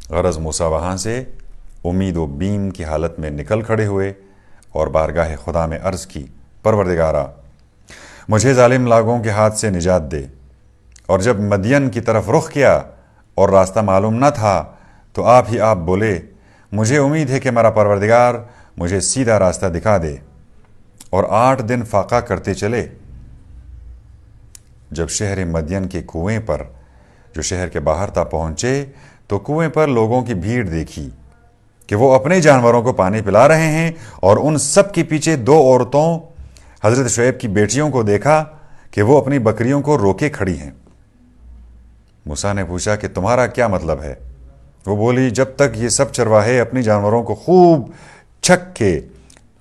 غرض موسیٰ وہاں سے امید و بیم کی حالت میں نکل کھڑے ہوئے اور بارگاہ خدا میں عرض کی، پروردگارا مجھے ظالم لاگوں کے ہاتھ سے نجات دے۔ اور جب مدین کی طرف رخ کیا اور راستہ معلوم نہ تھا تو آپ بولے، مجھے امید ہے کہ میرا پروردگار مجھے سیدھا راستہ دکھا دے۔ اور 8 دن فاقہ کرتے چلے۔ جب شہر مدین کے کنویں پر جو شہر کے باہر تھا پہنچے تو کنویں پر لوگوں کی بھیڑ دیکھی کہ وہ اپنے جانوروں کو پانی پلا رہے ہیں، اور ان سب کے پیچھے 2 عورتوں حضرت شعیب کی بیٹیوں کو دیکھا کہ وہ اپنی بکریوں کو روکے کھڑی ہیں۔ موسیٰ نے پوچھا کہ تمہارا کیا مطلب ہے؟ وہ بولی، جب تک یہ سب چرواہے اپنی جانوروں کو خوب چھک کے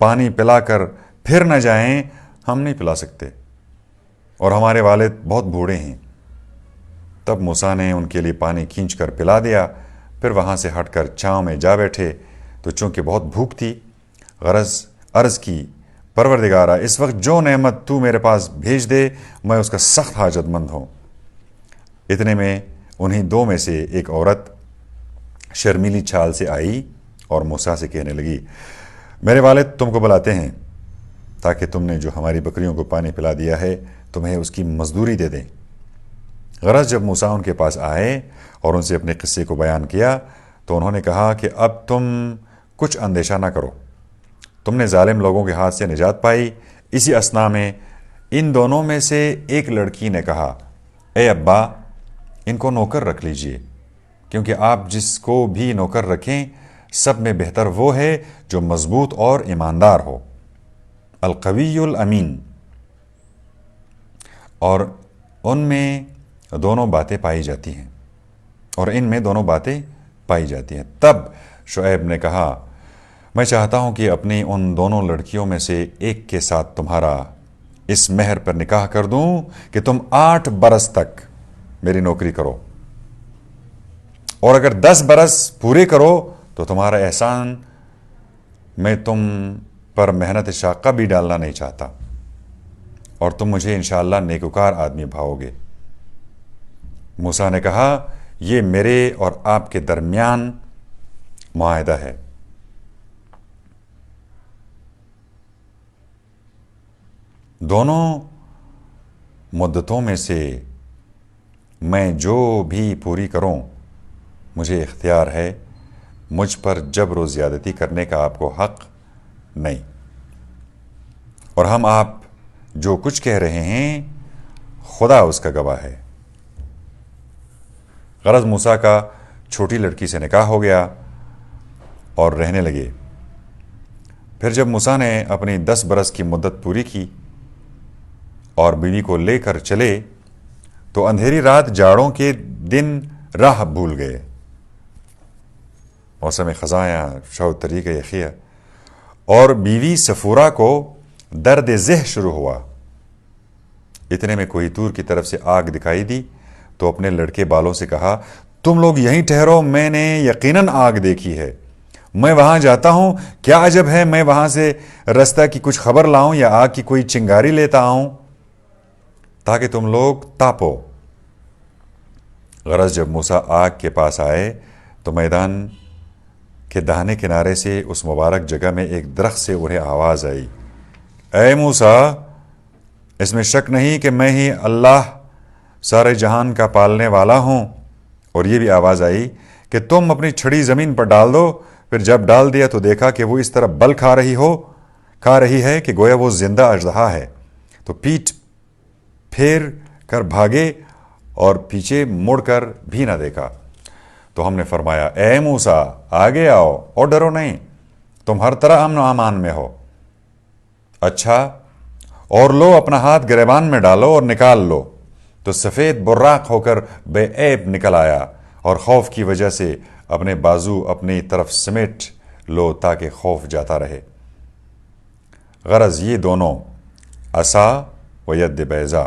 پانی پلا کر پھر نہ جائیں ہم نہیں پلا سکتے، اور ہمارے والد بہت بوڑھے ہیں۔ تب موسیٰ نے ان کے لیے پانی کھینچ کر پلا دیا، پھر وہاں سے ہٹ کر چھاؤں میں جا بیٹھے تو چونکہ بہت بھوک تھی، غرض عرض کی، پروردگارا اس وقت جو نعمت تو میرے پاس بھیج دے میں اس کا سخت حاجت مند ہوں۔ اتنے میں انہیں 2 میں سے ایک عورت شرمیلی چھال سے آئی اور موسیٰ سے کہنے لگی، میرے والد تم کو بلاتے ہیں تاکہ تم نے جو ہماری بکریوں کو پانی پلا دیا ہے تمہیں اس کی مزدوری دے دیں۔ غرض جب موسیٰ ان کے پاس آئے اور ان سے اپنے قصے کو بیان کیا تو انہوں نے کہا کہ اب تم کچھ اندیشہ نہ کرو، تم نے ظالم لوگوں کے ہاتھ سے نجات پائی۔ اسی اثنا میں ان دونوں میں سے ایک لڑکی نے کہا، اے ابا، ان کو نوکر رکھ لیجئے، کیونکہ آپ جس کو بھی نوکر رکھیں سب میں بہتر وہ ہے جو مضبوط اور ایماندار ہو، القوی الامین۔ اور ان میں دونوں باتیں پائی جاتی ہیں۔ تب شعیب نے کہا، میں چاہتا ہوں کہ اپنی ان دونوں لڑکیوں میں سے ایک کے ساتھ تمہارا اس مہر پر نکاح کر دوں کہ تم 8 برس تک میری نوکری کرو، اور اگر 10 برس پورے کرو تو تمہارا احسان میں تم پر محنت شاقہ بھی ڈالنا نہیں چاہتا، اور تم مجھے انشاءاللہ نیکوکار آدمی بھاؤ گے۔ موسیٰ نے کہا، یہ میرے اور آپ کے درمیان معاہدہ ہے۔ دونوں مدتوں میں سے میں جو بھی پوری کروں مجھے اختیار ہے، مجھ پر جبر و زیادتی کرنے کا آپ کو حق نہیں، اور ہم آپ جو کچھ کہہ رہے ہیں خدا اس کا گواہ ہے۔ غرض موسیٰ کا چھوٹی لڑکی سے نکاح ہو گیا اور رہنے لگے۔ پھر جب موسیٰ نے اپنی 10 برس کی مدت پوری کی اور بیوی کو لے کر چلے تو اندھیری رات جاڑوں کے دن راہ بھول گئے۔ موسم خزاں شو طریقہ یخیہ، اور بیوی صفورہ کو درد ذہ شروع ہوا۔ اتنے میں کوئی طور کی طرف سے آگ دکھائی دی تو اپنے لڑکے بالوں سے کہا، تم لوگ یہیں ٹھہرو، میں نے یقیناً آگ دیکھی ہے، میں وہاں جاتا ہوں، کیا عجب ہے میں وہاں سے رستہ کی کچھ خبر لاؤں یا آگ کی کوئی چنگاری لیتا آؤں تاکہ تم لوگ تاپو۔ غرض جب موسیٰ آگ کے پاس آئے تو میدان کے داہنے کنارے سے اس مبارک جگہ میں ایک درخت سے انہیں آواز آئی، اے موسیٰ، اس میں شک نہیں کہ میں ہی اللہ سارے جہان کا پالنے والا ہوں۔ اور یہ بھی آواز آئی کہ تم اپنی چھڑی زمین پر ڈال دو۔ پھر جب ڈال دیا تو دیکھا کہ وہ اس طرح بل کھا رہی ہے کہ گویا وہ زندہ اژدہا ہے، تو پیٹ پھیر کر بھاگے اور پیچھے مڑ کر بھی نہ دیکھا۔ تو ہم نے فرمایا، اے موسیٰ، آگے آؤ اور ڈرو نہیں، تم ہر طرح امن و امان میں ہو۔ اچھا، اور لو اپنا ہاتھ گریبان میں ڈالو اور نکال لو، تو سفید براق ہو کر بے عیب نکل آیا، اور خوف کی وجہ سے اپنے بازو اپنی طرف سمیٹ لو تاکہ خوف جاتا رہے۔ غرض یہ دونوں عصا و ید بیضا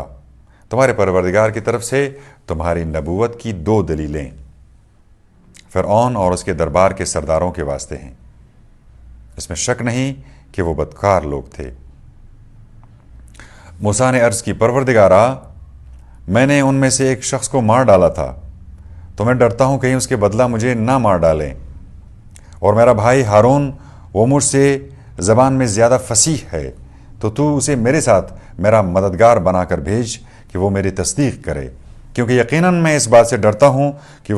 تمہارے پروردگار کی طرف سے تمہاری نبوت کی 2 دلیلیں فرعون اور اس کے دربار کے سرداروں کے واسطے ہیں۔ اس میں شک نہیں کہ وہ بدکار لوگ تھے۔ موسیٰ نے عرض کی، پروردگارا، میں نے ان میں سے ایک شخص کو مار ڈالا تھا، تو میں ڈرتا ہوں کہیں اس کے بدلہ مجھے نہ مار ڈالیں، اور میرا بھائی ہارون وہ مجھ سے زبان میں زیادہ فصیح ہے، تو اسے میرے ساتھ میرا مددگار بنا کر بھیج کہ وہ میری تصدیق کرے، کیونکہ یقیناً میں اس بات سے ڈرتا ہوں کہ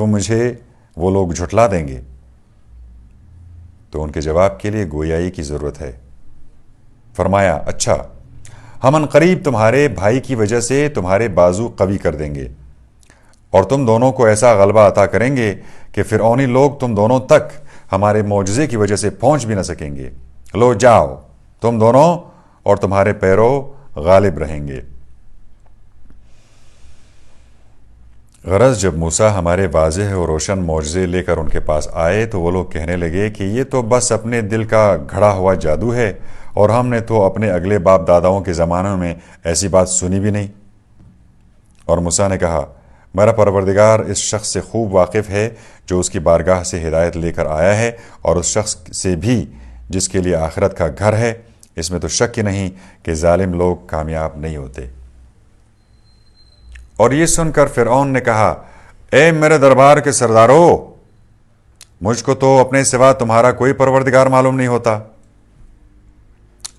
وہ لوگ جھٹلا دیں گے۔ تو ان کے جواب کے لیے گویائی کی ضرورت ہے۔ فرمایا، اچھا، ہم عنقریب تمہارے بھائی کی وجہ سے تمہارے بازو قوی کر دیں گے، اور تم دونوں کو ایسا غلبہ عطا کریں گے کہ فرعونی لوگ تم دونوں تک ہمارے معجزے کی وجہ سے پہنچ بھی نہ سکیں گے۔ لو جاؤ، تم دونوں اور تمہارے پیرو غالب رہیں گے۔ غرض جب موسیٰ ہمارے واضح اور روشن معجزے لے کر ان کے پاس آئے تو وہ لوگ کہنے لگے کہ یہ تو بس اپنے دل کا گھڑا ہوا جادو ہے، اور ہم نے تو اپنے اگلے باپ داداؤں کے زمانوں میں ایسی بات سنی بھی نہیں۔ اور موسیٰ نے کہا، میرا پروردگار اس شخص سے خوب واقف ہے جو اس کی بارگاہ سے ہدایت لے کر آیا ہے، اور اس شخص سے بھی جس کے لیے آخرت کا گھر ہے۔ اس میں تو شک ہی نہیں کہ ظالم لوگ کامیاب نہیں ہوتے۔ اور یہ سن کر فرعون نے کہا، اے میرے دربار کے سردارو، مجھ کو تو اپنے سوا تمہارا کوئی پروردگار معلوم نہیں ہوتا،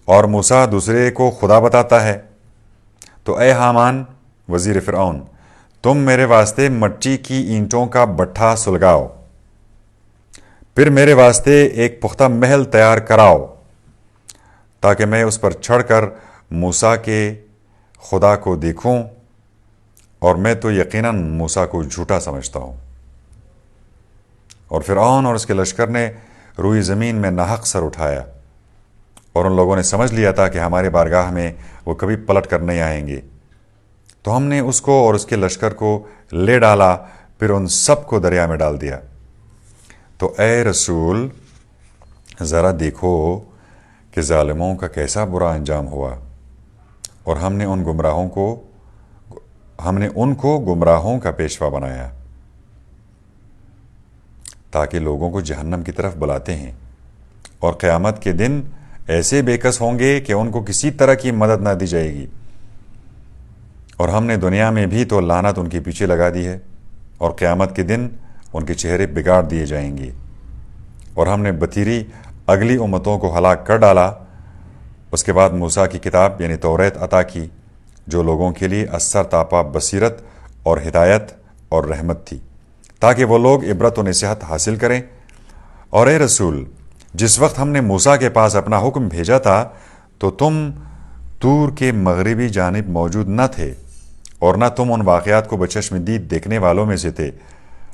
اور موسیٰ دوسرے کو خدا بتاتا ہے۔ تو اے حامان وزیر فرعون، تم میرے واسطے مٹی کی اینٹوں کا بٹھا سلگاؤ، پھر میرے واسطے ایک پختہ محل تیار کراؤ، تاکہ میں اس پر چڑھ کر موسیٰ کے خدا کو دیکھوں، اور میں تو یقیناً موسیٰ کو جھوٹا سمجھتا ہوں۔ اور فرعون اور اس کے لشکر نے روئی زمین میں ناحق سر اٹھایا، اور ان لوگوں نے سمجھ لیا تھا کہ ہمارے بارگاہ میں وہ کبھی پلٹ کر نہیں آئیں گے۔ تو ہم نے اس کو اور اس کے لشکر کو لے ڈالا، پھر ان سب کو دریا میں ڈال دیا۔ تو اے رسول، ذرا دیکھو کہ ظالموں کا کیسا برا انجام ہوا، اور ہم نے ان کو گمراہوں کا پیشوا بنایا، تاکہ لوگوں کو جہنم کی طرف بلاتے ہیں، اور قیامت کے دن ایسے بے کس ہوں گے کہ ان کو کسی طرح کی مدد نہ دی جائے گی۔ اور ہم نے دنیا میں بھی تو لعنت ان کے پیچھے لگا دی ہے، اور قیامت کے دن ان کے چہرے بگاڑ دیے جائیں گے۔ اور ہم نے بتیری اگلی امتوں کو ہلاک کر ڈالا۔ اس کے بعد موسیٰ کی کتاب یعنی توریت عطا کی، جو لوگوں کے لیے اثر تاپا بصیرت اور ہدایت اور رحمت تھی، تاکہ وہ لوگ عبرت و نصیحت حاصل کریں۔ اور اے رسول، جس وقت ہم نے موسیٰ کے پاس اپنا حکم بھیجا تھا تو تم طور کے مغربی جانب موجود نہ تھے، اور نہ تم ان واقعات کو بچشم دید دیکھنے والوں میں سے تھے،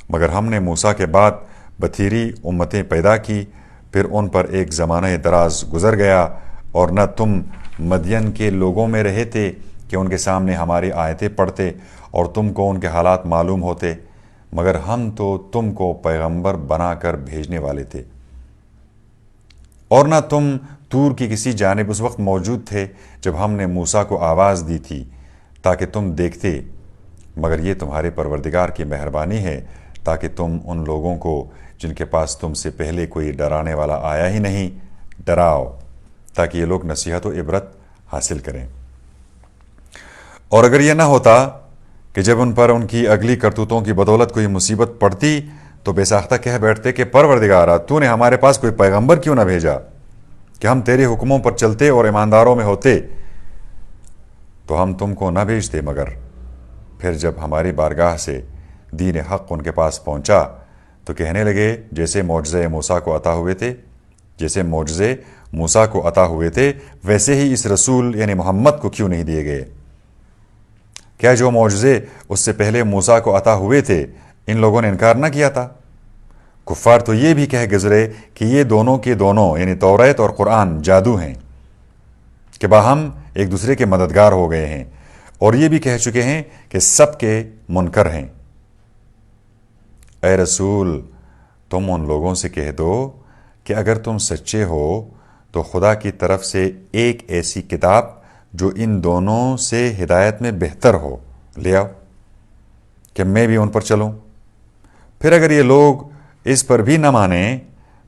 مگر ہم نے موسیٰ کے بعد بتھیری امتیں پیدا کی، پھر ان پر ایک زمانہ دراز گزر گیا، اور نہ تم مدین کے لوگوں میں رہے تھے کہ ان کے سامنے ہماری آیتیں پڑھتے اور تم کو ان کے حالات معلوم ہوتے، مگر ہم تو تم کو پیغمبر بنا کر بھیجنے والے تھے۔ اور نہ تم طور کی کسی جانب اس وقت موجود تھے جب ہم نے موسیٰ کو آواز دی تھی تاکہ تم دیکھتے، مگر یہ تمہارے پروردگار کی مہربانی ہے تاکہ تم ان لوگوں کو جن کے پاس تم سے پہلے کوئی ڈرانے والا آیا ہی نہیں ڈراؤ، تاکہ یہ لوگ نصیحت و عبرت حاصل کریں۔ اور اگر یہ نہ ہوتا کہ جب ان پر ان کی اگلی کرتوتوں کی بدولت کوئی مصیبت پڑتی تو بے ساختہ کہہ بیٹھتے کہ پروردگارا، تو نے ہمارے پاس کوئی پیغمبر کیوں نہ بھیجا کہ ہم تیرے حکموں پر چلتے اور ایمانداروں میں ہوتے، تو ہم تم کو نہ بھیجتے۔ مگر پھر جب ہماری بارگاہ سے دین حق ان کے پاس پہنچا تو کہنے لگے جیسے معجزے موسیٰ کو عطا ہوئے تھے ویسے ہی اس رسول یعنی محمد کو کیوں نہیں دیے گئے؟ کیا جو معجزے اس سے پہلے موسیٰ کو عطا ہوئے تھے ان لوگوں نے انکار نہ کیا تھا؟ کفار تو یہ بھی کہہ گزرے کہ یہ دونوں کے دونوں یعنی توریت اور قرآن جادو ہیں، کہ باہم ایک دوسرے کے مددگار ہو گئے ہیں، اور یہ بھی کہہ چکے ہیں کہ سب کے منکر ہیں۔ اے رسول، تم ان لوگوں سے کہہ دو کہ اگر تم سچے ہو تو خدا کی طرف سے ایک ایسی کتاب جو ان دونوں سے ہدایت میں بہتر ہو لے آؤ کہ میں بھی ان پر چلوں۔ پھر اگر یہ لوگ اس پر بھی نہ مانیں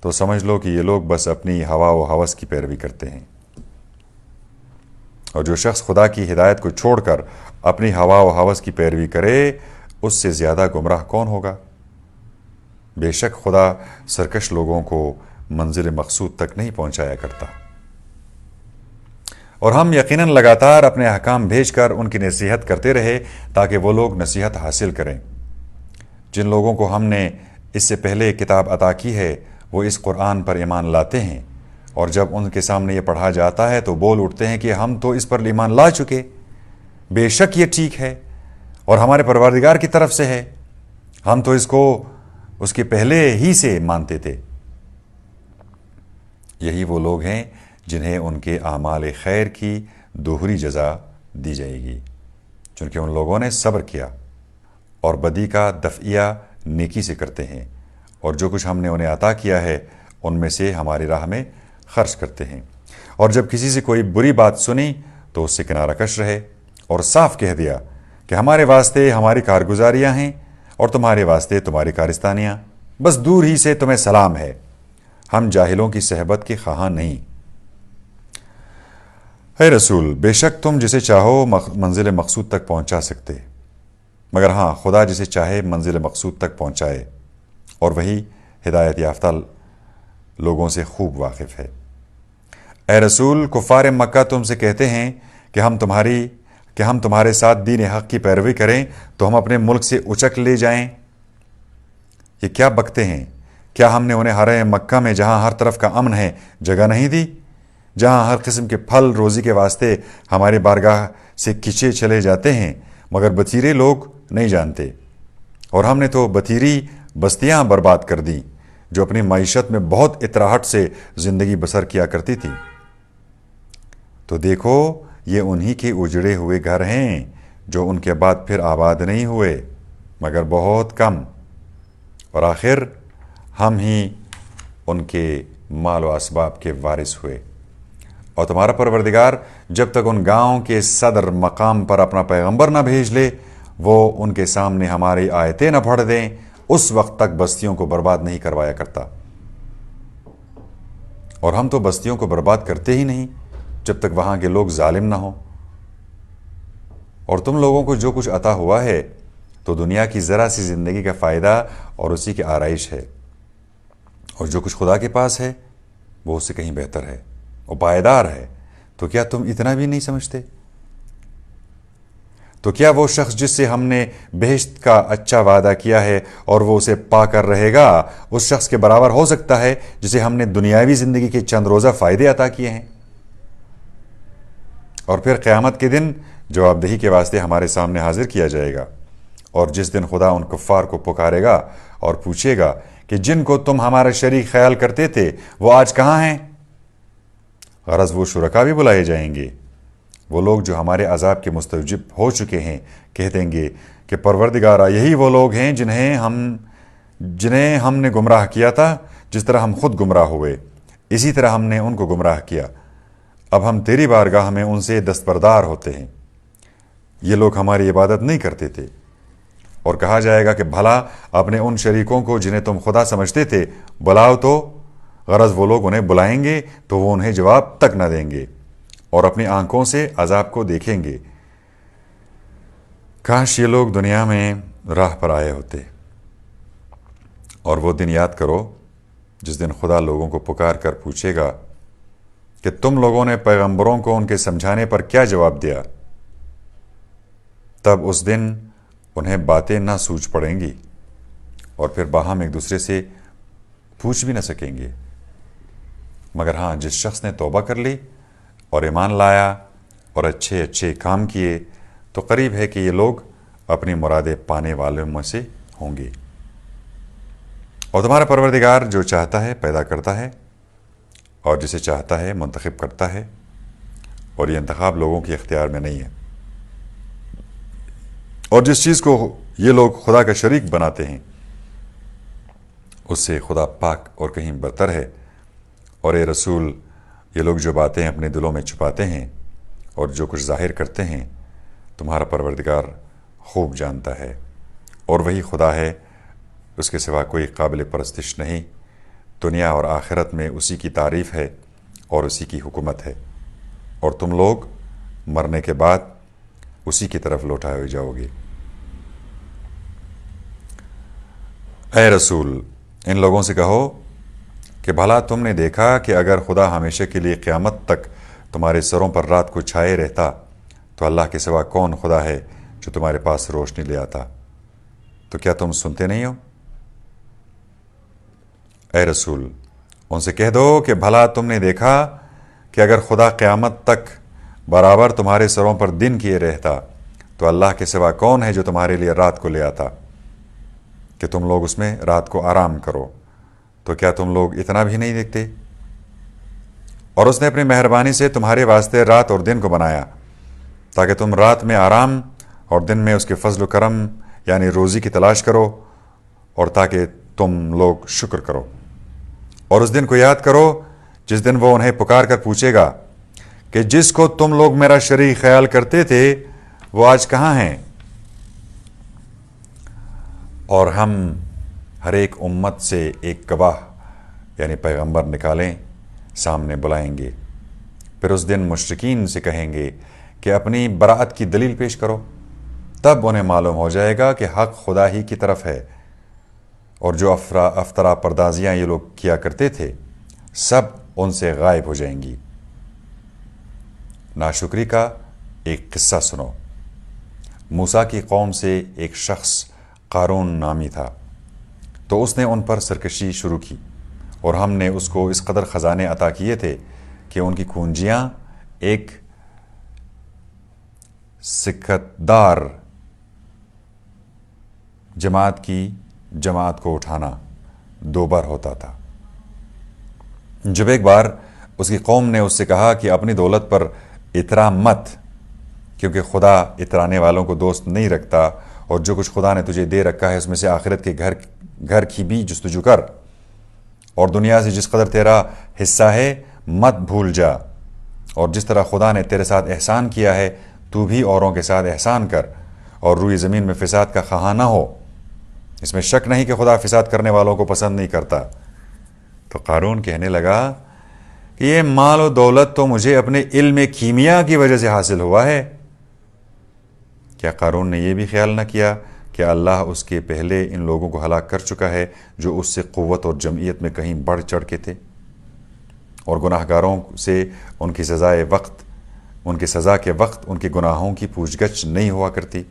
تو سمجھ لو کہ یہ لوگ بس اپنی ہوا و ہوس کی پیروی کرتے ہیں، اور جو شخص خدا کی ہدایت کو چھوڑ کر اپنی ہوا و ہوس کی پیروی کرے اس سے زیادہ گمراہ کون ہوگا؟ بے شک خدا سرکش لوگوں کو منزل مقصود تک نہیں پہنچایا کرتا۔ اور ہم یقیناً لگاتار اپنے احکام بھیج کر ان کی نصیحت کرتے رہے تاکہ وہ لوگ نصیحت حاصل کریں۔ جن لوگوں کو ہم نے اس سے پہلے کتاب عطا کی ہے وہ اس قرآن پر ایمان لاتے ہیں، اور جب ان کے سامنے یہ پڑھا جاتا ہے تو بول اٹھتے ہیں کہ ہم تو اس پر ایمان لا چکے، بے شک یہ ٹھیک ہے اور ہمارے پروردگار کی طرف سے ہے، ہم تو اس کو اس کے پہلے ہی سے مانتے تھے۔ یہی وہ لوگ ہیں جنہیں ان کے اعمال خیر کی دوہری جزا دی جائے گی، چونکہ ان لوگوں نے صبر کیا اور بدی کا دفعیہ نیکی سے کرتے ہیں، اور جو کچھ ہم نے انہیں عطا کیا ہے ان میں سے ہماری راہ میں خرچ کرتے ہیں۔ اور جب کسی سے کوئی بری بات سنی تو اس سے کنارہ کش رہے اور صاف کہہ دیا کہ ہمارے واسطے ہماری کارگزاریاں ہیں اور تمہارے واسطے تمہاری کارستانیاں، بس دور ہی سے تمہیں سلام ہے، ہم جاہلوں کی صحبت کے خواہاں نہیں۔ اے رسول، بے شک تم جسے چاہو منزل مقصود تک پہنچا سکتے، مگر ہاں خدا جسے چاہے منزل مقصود تک پہنچائے، اور وہی ہدایت یافتہ لوگوں سے خوب واقف ہے۔ اے رسول، کفار مکہ تم سے کہتے ہیں کہ ہم تمہارے ساتھ دین حق کی پیروی کریں تو ہم اپنے ملک سے اچک لے جائیں۔ یہ کیا بکتے ہیں؟ کیا ہم نے انہیں حرم مکہ میں جہاں ہر طرف کا امن ہے جگہ نہیں دی، جہاں ہر قسم کے پھل روزی کے واسطے ہماری بارگاہ سے کھینچے چلے جاتے ہیں، مگر بتیرے لوگ نہیں جانتے۔ اور ہم نے تو بتیری بستیاں برباد کر دیں جو اپنی معیشت میں بہت اطراحٹ سے زندگی بسر کیا کرتی تھی۔ تو دیکھو یہ انہی کے اجڑے ہوئے گھر ہیں جو ان کے بعد پھر آباد نہیں ہوئے مگر بہت کم، اور آخر ہم ہی ان کے مال و اسباب کے وارث ہوئے۔ اور تمہارا پروردگار جب تک ان گاؤں کے صدر مقام پر اپنا پیغمبر نہ بھیج لے، وہ ان کے سامنے ہماری آیتیں نہ پڑھ دیں، اس وقت تک بستیوں کو برباد نہیں کروایا کرتا۔ اور ہم تو بستیوں کو برباد کرتے ہی نہیں جب تک وہاں کے لوگ ظالم نہ ہوں۔ اور تم لوگوں کو جو کچھ عطا ہوا ہے تو دنیا کی ذرا سی زندگی کا فائدہ اور اسی کی آرائش ہے، اور جو کچھ خدا کے پاس ہے وہ اس سے کہیں بہتر ہے اور پائیدار ہے۔ تو کیا تم اتنا بھی نہیں سمجھتے؟ تو کیا وہ شخص جس سے ہم نے بہشت کا اچھا وعدہ کیا ہے اور وہ اسے پا کر رہے گا اس شخص کے برابر ہو سکتا ہے جسے ہم نے دنیاوی زندگی کے چند روزہ فائدے عطا کیے ہیں؟ اور پھر قیامت کے دن جواب دہی کے واسطے ہمارے سامنے حاضر کیا جائے گا، اور جس دن خدا ان کفار کو پکارے گا اور پوچھے گا کہ جن کو تم ہمارا شریک خیال کرتے تھے وہ آج کہاں ہیں؟ غرض وہ شرکا بھی بلائے جائیں گے، وہ لوگ جو ہمارے عذاب کے مستوجب ہو چکے ہیں کہہ دیں گے کہ پروردگارا یہی وہ لوگ ہیں جنہیں ہم نے گمراہ کیا تھا، جس طرح ہم خود گمراہ ہوئے اسی طرح ہم نے ان کو گمراہ کیا، اب ہم تیری بارگاہ میں ان سے دستبردار ہوتے ہیں، یہ لوگ ہماری عبادت نہیں کرتے تھے۔ اور کہا جائے گا کہ بھلا اپنے ان شریکوں کو جنہیں تم خدا سمجھتے تھے بلاؤ تو، غرض وہ لوگ انہیں بلائیں گے تو وہ انہیں جواب تک نہ دیں گے اور اپنی آنکھوں سے عذاب کو دیکھیں گے۔ کاش یہ لوگ دنیا میں راہ پر آئے ہوتے۔ اور وہ دن یاد کرو جس دن خدا لوگوں کو پکار کر پوچھے گا کہ تم لوگوں نے پیغمبروں کو ان کے سمجھانے پر کیا جواب دیا؟ تب اس دن انہیں باتیں نہ سوچ پڑیں گی اور پھر باہم ایک دوسرے سے پوچھ بھی نہ سکیں گے، مگر ہاں جس شخص نے توبہ کر لی اور ایمان لایا اور اچھے اچھے کام کیے تو قریب ہے کہ یہ لوگ اپنی مرادیں پانے والوں میں سے ہوں گے۔ اور تمہارا پروردگار جو چاہتا ہے پیدا کرتا ہے اور جسے چاہتا ہے منتخب کرتا ہے، اور یہ انتخاب لوگوں کے اختیار میں نہیں ہے۔ اور جس چیز کو یہ لوگ خدا کا شریک بناتے ہیں اس سے خدا پاک اور کہیں برتر ہے۔ اور اے رسول، یہ لوگ جو باتیں اپنے دلوں میں چھپاتے ہیں اور جو کچھ ظاہر کرتے ہیں تمہارا پروردگار خوب جانتا ہے، اور وہی خدا ہے، اس کے سوا کوئی قابل پرستش نہیں، دنیا اور آخرت میں اسی کی تعریف ہے اور اسی کی حکومت ہے، اور تم لوگ مرنے کے بعد اسی کی طرف لوٹائے جاؤ گے۔ اے رسول، ان لوگوں سے کہو کہ بھلا تم نے دیکھا کہ اگر خدا ہمیشہ کے لیے قیامت تک تمہارے سروں پر رات کو چھائے رہتا تو اللہ کے سوا کون خدا ہے جو تمہارے پاس روشنی لے آتا؟ تو کیا تم سنتے نہیں ہو؟ اے رسول، ان سے کہہ دو کہ بھلا تم نے دیکھا کہ اگر خدا قیامت تک برابر تمہارے سروں پر دن کیے رہتا تو اللہ کے سوا کون ہے جو تمہارے لیے رات کو لے آتا کہ تم لوگ اس میں رات کو آرام کرو؟ تو کیا تم لوگ اتنا بھی نہیں دیکھتے؟ اور اس نے اپنی مہربانی سے تمہارے واسطے رات اور دن کو بنایا تاکہ تم رات میں آرام اور دن میں اس کے فضل و کرم یعنی روزی کی تلاش کرو، اور تاکہ تم لوگ شکر کرو۔ اور اس دن کو یاد کرو جس دن وہ انہیں پکار کر پوچھے گا کہ جس کو تم لوگ میرا شریک خیال کرتے تھے وہ آج کہاں ہیں؟ اور ہم ہر ایک امت سے ایک گواہ یعنی پیغمبر نکالیں، سامنے بلائیں گے۔ پھر اس دن مشرکین سے کہیں گے کہ اپنی براءت کی دلیل پیش کرو، تب انہیں معلوم ہو جائے گا کہ حق خدا ہی کی طرف ہے، اور جو افطرا پردازیاں یہ لوگ کیا کرتے تھے سب ان سے غائب ہو جائیں گی۔ ناشکری کا ایک قصہ سنو۔ موسیٰ کی قوم سے ایک شخص قارون نامی تھا، تو اس نے ان پر سرکشی شروع کی، اور ہم نے اس کو اس قدر خزانے عطا کیے تھے کہ ان کی کنجیاں ایک سکتدار جماعت کی جماعت کو اٹھانا 2 بار ہوتا تھا۔ جب ایک بار اس کی قوم نے اس سے کہا کہ اپنی دولت پر اترا مت، کیونکہ خدا اترانے والوں کو دوست نہیں رکھتا، اور جو کچھ خدا نے تجھے دے رکھا ہے اس میں سے آخرت کے گھر کی بھی جستجو کر، اور دنیا سے جس قدر تیرا حصہ ہے مت بھول جا، اور جس طرح خدا نے تیرے ساتھ احسان کیا ہے تو بھی اوروں کے ساتھ احسان کر، اور روئی زمین میں فساد کا خواہاں نہ ہو۔ اس میں شک نہیں کہ خدا فساد کرنے والوں کو پسند نہیں کرتا۔ تو قارون کہنے لگا کہ یہ مال و دولت تو مجھے اپنے علم کیمیا کی وجہ سے حاصل ہوا ہے۔ کیا قارون نے یہ بھی خیال نہ کیا کہ اللہ اس کے پہلے ان لوگوں کو ہلاک کر چکا ہے جو اس سے قوت اور جمعیت میں کہیں بڑھ چڑھ کے تھے، اور گناہ گاروں سے ان کی سزائے وقت ان کی سزا کے وقت ان کے گناہوں کی پوچھ گچھ نہیں ہوا کرتی۔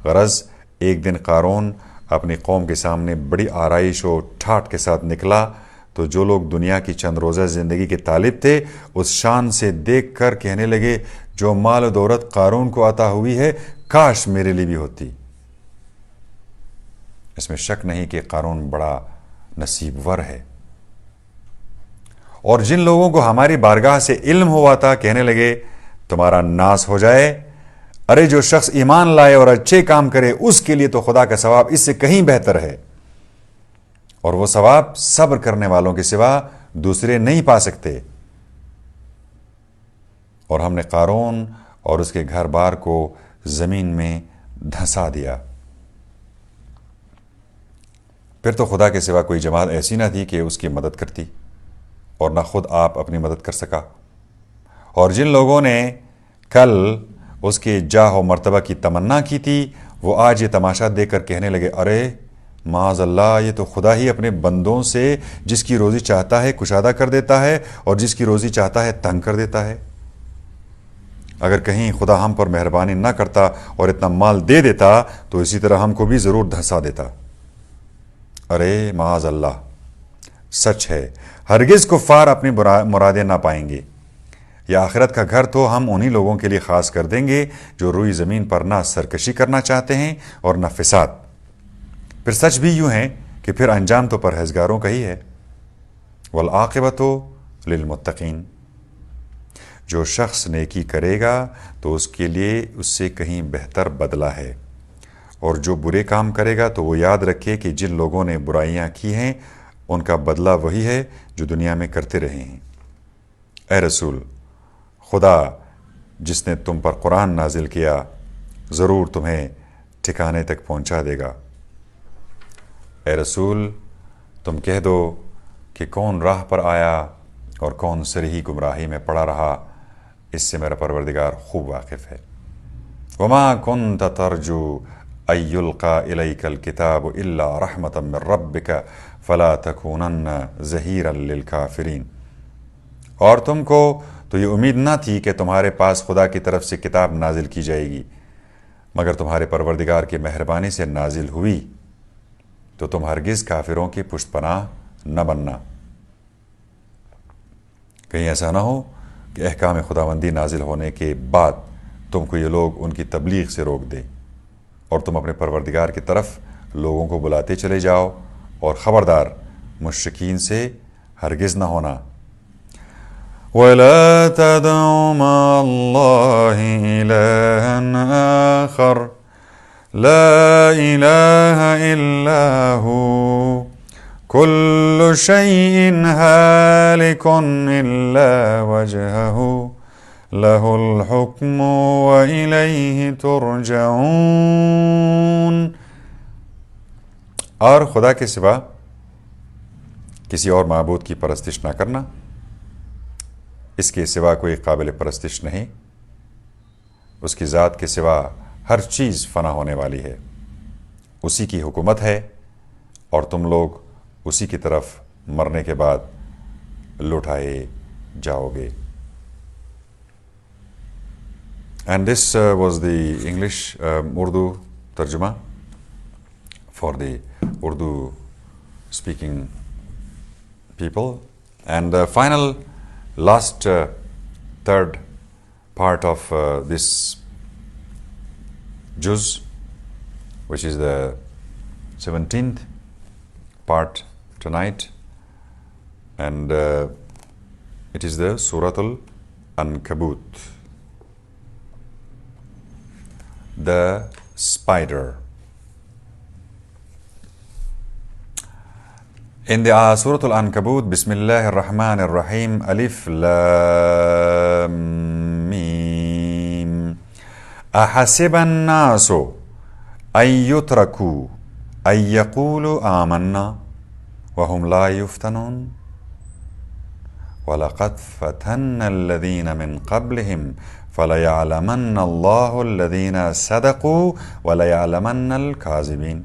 غرض ایک دن قارون اپنی قوم کے سامنے بڑی آرائش و ٹھاٹھ کے ساتھ نکلا تو جو لوگ دنیا کی چند روزہ زندگی کے طالب تھے اس شان سے دیکھ کر کہنے لگے جو مال و دولت قارون کو عطا ہوئی ہے کاش میرے لیے بھی ہوتی۔ اس میں شک نہیں کہ قارون بڑا نصیب ور ہے۔ اور جن لوگوں کو ہماری بارگاہ سے علم ہوا تھا کہنے لگے تمہارا ناس ہو جائے، ارے جو شخص ایمان لائے اور اچھے کام کرے اس کے لیے تو خدا کا ثواب اس سے کہیں بہتر ہے، اور وہ ثواب صبر کرنے والوں کے سوا دوسرے نہیں پا سکتے۔ اور ہم نے قارون اور اس کے گھر بار کو زمین میں دھنسا دیا۔ پھر تو خدا کے سوا کوئی جماعت ایسی نہ تھی کہ اس کی مدد کرتی، اور نہ خود آپ اپنی مدد کر سکا۔ اور جن لوگوں نے کل اس کے جاہ و مرتبہ کی تمنا کی تھی وہ آج یہ تماشا دیکھ کر کہنے لگے ارے معاذ اللہ، یہ تو خدا ہی اپنے بندوں سے جس کی روزی چاہتا ہے کشادہ کر دیتا ہے اور جس کی روزی چاہتا ہے تنگ کر دیتا ہے۔ اگر کہیں خدا ہم پر مہربانی نہ کرتا اور اتنا مال دے دیتا تو اسی طرح ہم کو بھی ضرور دھنسا دیتا۔ ارے معاذ اللہ، سچ ہے ہرگز کفار اپنی مرادیں نہ پائیں گے۔ یہ آخرت کا گھر تو ہم انہی لوگوں کے لیے خاص کر دیں گے جو روئی زمین پر نہ سرکشی کرنا چاہتے ہیں اور نہ فساد۔ پھر سچ بھی یوں ہے کہ پھر انجام تو پرہیزگاروں کا ہی ہے۔ والعاقبۃ للمتقین، جو شخص نیکی کرے گا تو اس کے لیے اس سے کہیں بہتر بدلہ ہے، اور جو برے کام کرے گا تو وہ یاد رکھے کہ جن لوگوں نے برائیاں کی ہیں ان کا بدلہ وہی ہے جو دنیا میں کرتے رہے ہیں۔ اے رسول، خدا جس نے تم پر قرآن نازل کیا ضرور تمہیں ٹھکانے تک پہنچا دے گا۔ اے رسول، تم کہہ دو کہ کون راہ پر آیا اور کون سرہی گمراہی میں پڑا رہا، اس سے میرا پروردگار خوب واقف ہے۔ وما كنت ترجو ان يلقى اليك الكتاب الا رحمة من ربك فلا تكونن ظہیرا للکافرین۔ اور تم کو تو یہ امید نہ تھی کہ تمہارے پاس خدا کی طرف سے کتاب نازل کی جائے گی، مگر تمہارے پروردگار کی مہربانی سے نازل ہوئی، تو تم ہرگز کافروں کی پشت پناہ نہ بننا۔ کہیں ایسا نہ ہو کہ احکام خداوندی نازل ہونے کے بعد تم کو یہ لوگ ان کی تبلیغ سے روک دے، اور تم اپنے پروردگار کی طرف لوگوں کو بلاتے چلے جاؤ، اور خبردار مشرکین سے ہرگز نہ ہونا۔ وَلَا تَدْعُ مَعَ اللَّهِ إِلَٰهًا آخَرَ لَا إِلَٰهَ إِلَّا هُوَ كُلُّ شَيْءٍ هَالِكٌ إِلَّا وَجْهَهُ لَهُ الْحُكْمُ وَإِلَيْهِ تُرْجَعُونَ۔ اور خدا کے سوا کسی اور معبود کی پرستش نہ کرنا، اس کے سوا کوئی قابل پرستش نہیں، اس کی ذات کے سوا ہر چیز فنا ہونے والی ہے، اسی کی حکومت ہے، اور تم لوگ اسی کی طرف مرنے کے بعد لوٹائے جاؤ گے۔ And this was the English Urdu tarjuma for the Urdu speaking people. And the final last third part of this juz, which is the 17th part tonight, and it is the Surat Al-Ankabut, the spider. In the Surat Al-Ankabut, Bismillah ar-Rahman ar-Rahim, Alif Lam Mim. أحسب الناس أن يتركوا أن يقولوا آمنا وهم لا يفتنون ولقد فتنا الذين من قبلهم فليعلمن الله الذين صدقوا وليعلمن الكاذبين۔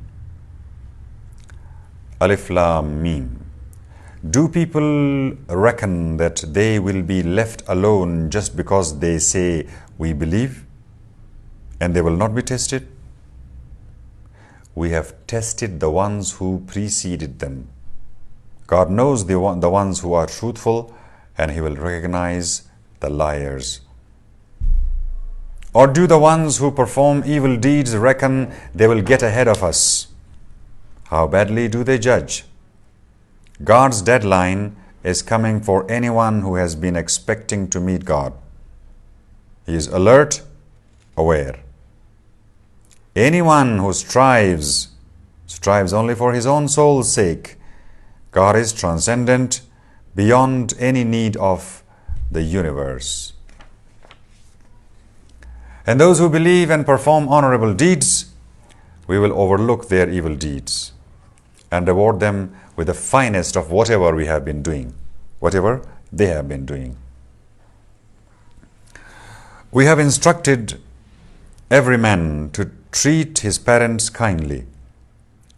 الف لام میم، Do people reckon that they will be left alone just because they say, we believe, and they will not be tested? We have tested the ones who preceded them. God knows the ones who are truthful, and He will recognize the liars. Or do the ones who perform evil deeds reckon they will get ahead of us? How badly do they judge? God's deadline is coming for anyone who has been expecting to meet God. He is alert, aware. Anyone who strives only for his own soul's sake. God is transcendent, beyond any need of the universe. And those who believe and perform honorable deeds, we will overlook their evil deeds and reward them with the finest of whatever we have been doing, whatever they have been doing. We have instructed every man to treat his parents kindly.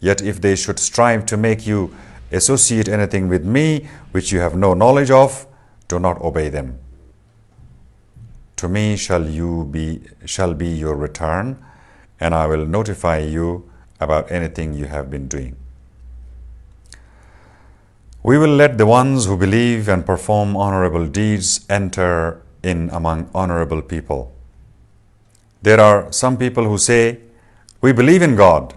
Yet if they should strive to make you associate anything with me which you have no knowledge of, do not obey them. To me shall be your return, and I will notify you about anything you have been doing. We will let the ones who believe and perform honorable deeds enter in among honorable people. There are some people who say, we believe in God,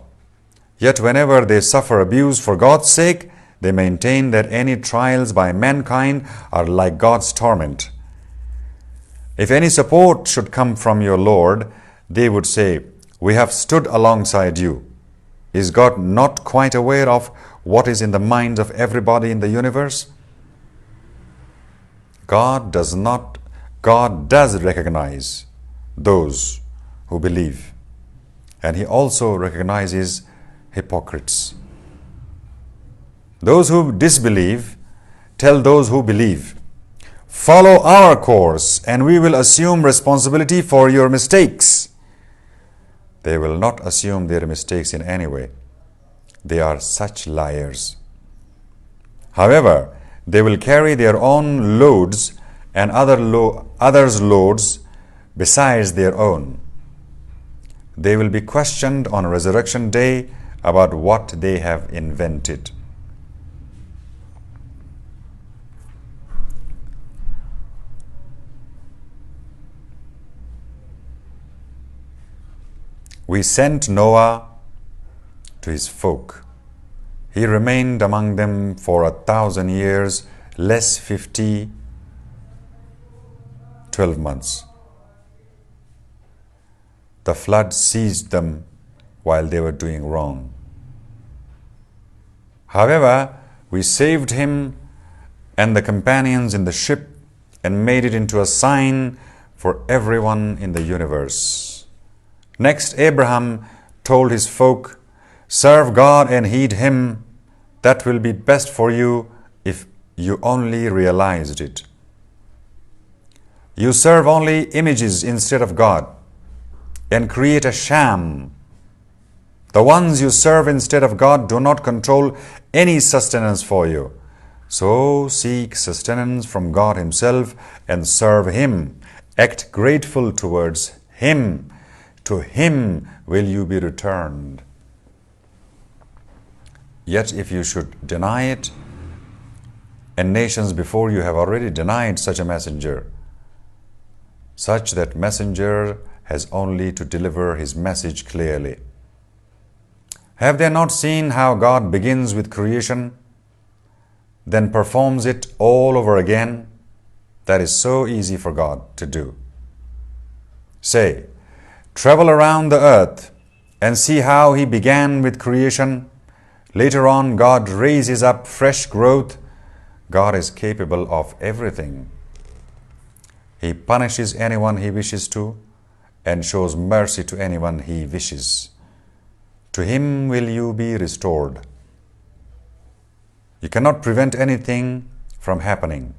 yet whenever they suffer abuse for God's sake, they maintain that any trials by mankind are like God's torment. If any support should come from your Lord, they would say, we have stood alongside you. Is God not quite aware of what is in the minds of everybody in the universe? God does recognize those who believe, and He also recognizes hypocrites. Those who disbelieve tell those who believe, follow our course and we will assume responsibility for your mistakes. They will not assume their mistakes in any way. They are such liars. However, they will carry their own loads and others' loads besides their own. They will be questioned on Resurrection Day about what they have invented. We sent Noah to his folk. He remained among them for 1,000 years, less 12 months. The flood seized them while they were doing wrong. However, we saved him and the companions in the ship and made it into a sign for everyone in the universe. Next, Abraham told his folk, serve God and heed Him. That will be best for you if you only realized it. You serve only images instead of God and create a sham. The ones you serve instead of God do not control any sustenance for you. So seek sustenance from God Himself and serve Him. Act grateful towards Him. To Him will you be returned. Yet if you should deny it, and nations before you have already denied such a messenger, such that messenger has only to deliver his message clearly. Have they not seen how God begins with creation, then performs it all over again? That is so easy for God to do. Say, travel around the earth and see how He began with creation. Later on, God raises up fresh growth. God is capable of everything. He punishes anyone He wishes to and shows mercy to anyone He wishes. To Him will you be restored. You cannot prevent anything from happening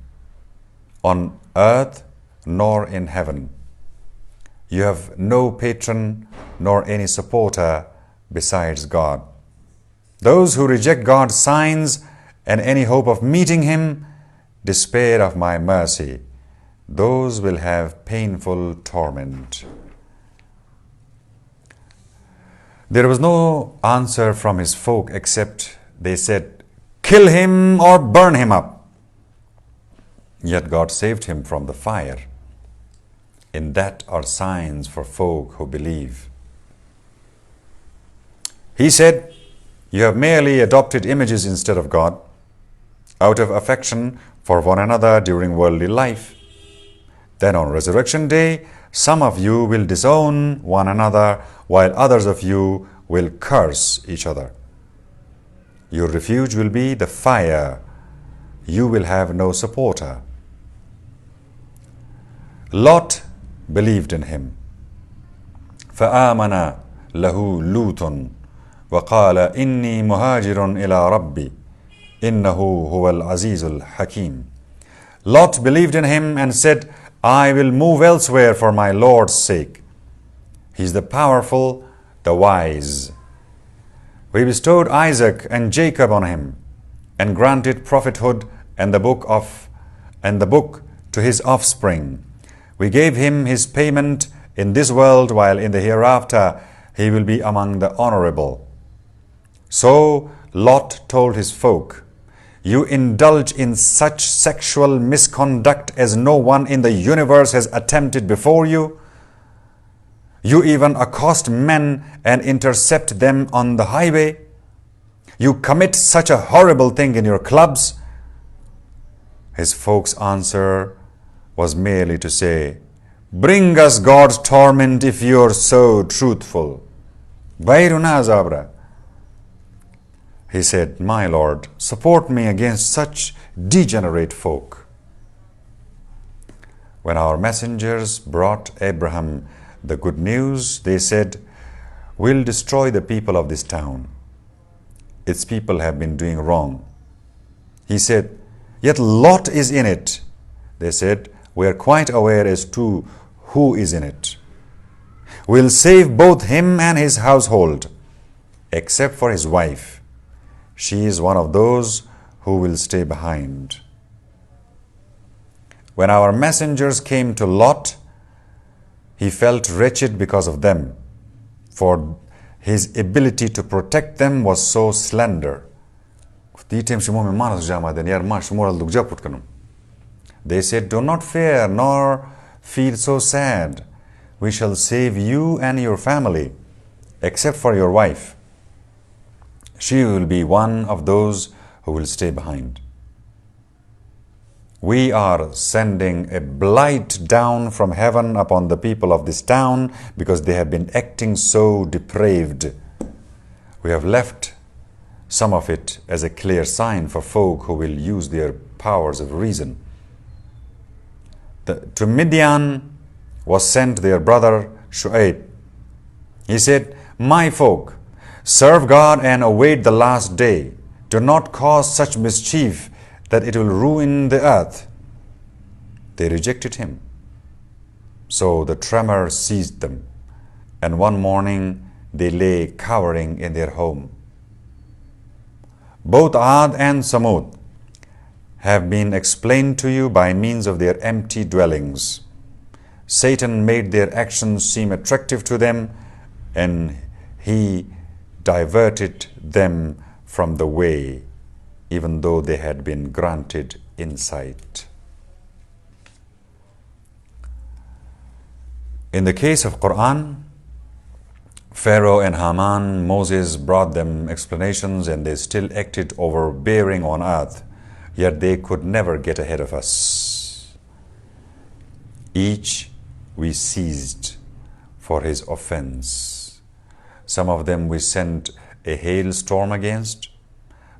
on earth nor in heaven. You have no patron nor any supporter besides God. Those who reject God's signs and any hope of meeting him, despair of my mercy. Those will have painful torment. There was no answer from his folk except they said, kill him or burn him up. Yet God saved him from the fire. In that are signs for folk who believe. He said, you have merely adopted images instead of God, out of affection for one another during worldly life. Then on resurrection day, some of you will disown one another, while others of you will curse each other. Your refuge will be the fire. You will have no supporter. Lot believed in him. فآمن له لوط وقال إني مهاجر إلى ربي إنه هو العزيز الحكيم. Lot believed in him and said, I will move elsewhere for my Lord's sake. He is the powerful, the wise. We bestowed Isaac and Jacob on him, and granted prophethood and the book to his offspring. We gave him his payment in this world, while in the hereafter he will be among the honorable. So Lot told his folk, you indulge in such sexual misconduct as no one in the universe has attempted before you. You even accost men and intercept them on the highway. You commit such a horrible thing in your clubs. His folks' answer was merely to say, bring us God's torment if you are so truthful. Bayruna azabra. He said, my Lord, support me against such degenerate folk. When our messengers brought Abraham the good news, they said, we'll destroy the people of this town. Its people have been doing wrong. He said, yet Lot is in it. They said, we are quite aware as to who is in it. We'll save both him and his household, except for his wife. She is one of those who will stay behind. When our messengers came to Lot, he felt wretched because of them, for his ability to protect them was so slender. They said, do not fear nor feel so sad. We shall save you and your family, except for your wife. She will be one of those who will stay behind. We are sending a blight down from heaven upon the people of this town because they have been acting so depraved. We have left some of it as a clear sign for folk who will use their powers of reason. To Midian was sent their brother Shu'aib. He said, my folk, serve God and await the last day. Do not cause such mischief that it will ruin the earth. They rejected him. So the tremor seized them, and one morning they lay cowering in their home. Both Ad and Samud have been explained to you by means of their empty dwellings. Satan made their actions seem attractive to them, and he diverted them from the way, even though they had been granted insight. In the case of Qur'an, Pharaoh and Haman, Moses brought them explanations, and they still acted overbearing on earth, yet they could never get ahead of us. Each we seized for his offense. Some of them we sent a hailstorm against,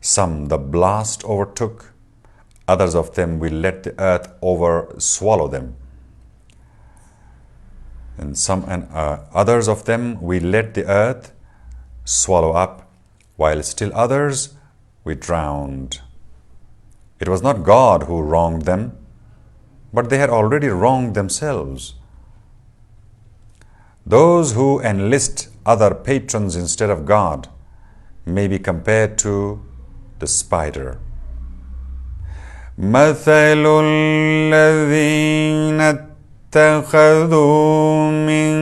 some the blast overtook, others of them we let the earth swallow them. And others of them we let the earth swallow up, while still others we drowned. It was not God who wronged them, but they had already wronged themselves. Those who enlist other patrons instead of God may be compared to the spider. مثل الذين اتخذوا من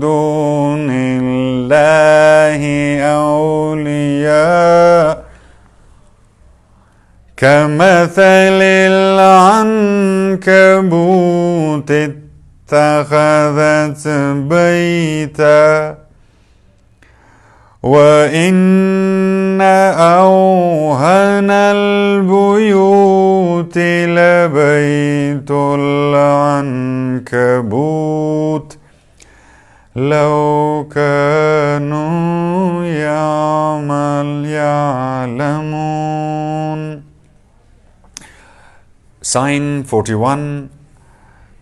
دون الله أولياء كمثل العنكبوت اتخذت بيتا وإن أوهن البيوت لبيت العنكبوت لو كانوا يعلمون. Sign 41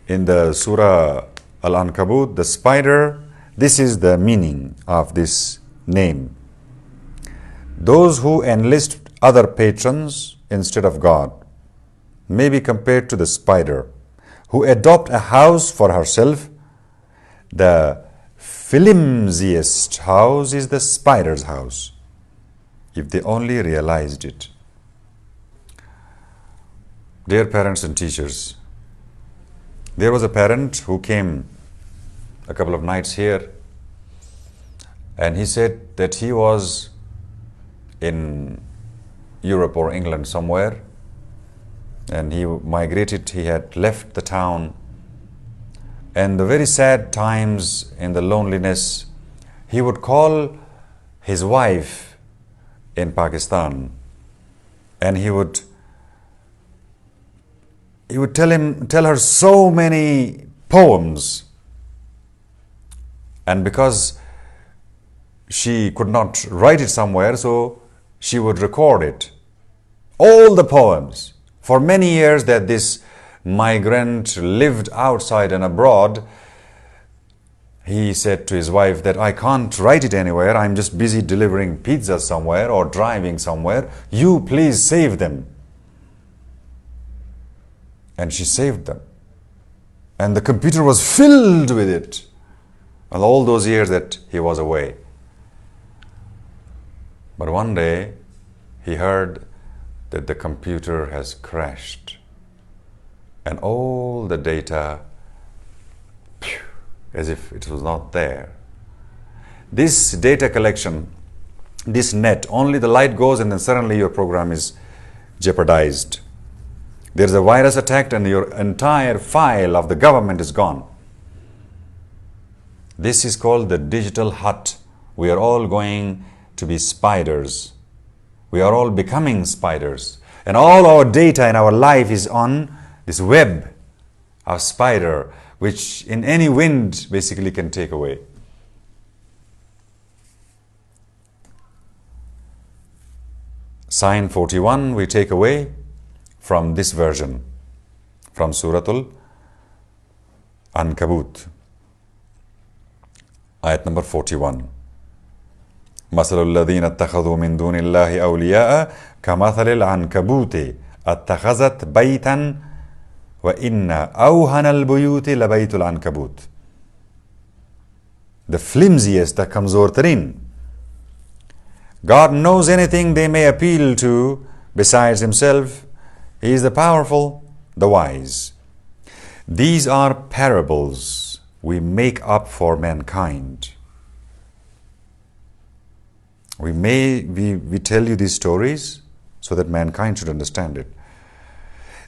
in the Surah Al-Ankabut, the spider. This is the meaning of this name. Those who enlist other patrons instead of God may be compared to the spider who adopt a house for herself. The flimsiest house is the spider's house, if they only realized it. Dear parents and teachers, there was a parent who came a couple of nights here, and he said that he was in Europe or England somewhere, and he migrated, he had left the town, and the very sad times in the loneliness, he would call his wife in Pakistan, and he would tell her so many poems, and because she could not write it somewhere, so she would record it, all the poems. For many years that this migrant lived outside and abroad, he said to his wife that I can't write it anywhere, I'm just busy delivering pizza somewhere or driving somewhere, you please save them. And she saved them. And the computer was filled with it. And all those years that he was away. But one day, he heard that the computer has crashed. And all the data, as if it was not there. This data collection, this net, only the light goes and then suddenly your program is jeopardized. There's a virus attacked and your entire file of the government is gone. This is called the digital hut. We are all going to be spiders. We are all becoming spiders. And all our data in our life is on this web of spider, which in any wind basically can take away. Sign 41 we take away from this version, from Suratul Ankabut, ayat number 41. مثل الذين اتخذوا من دون الله أولياء كمثل العنكبوت اتخذت بيتا وإن أوهن البيوت لبيت العنكبوت. The flimsiest, the kamzortarin. God knows anything they may appeal to besides Himself. He is the powerful, the wise. These are parables we make up for mankind. We tell you these stories so that mankind should understand it.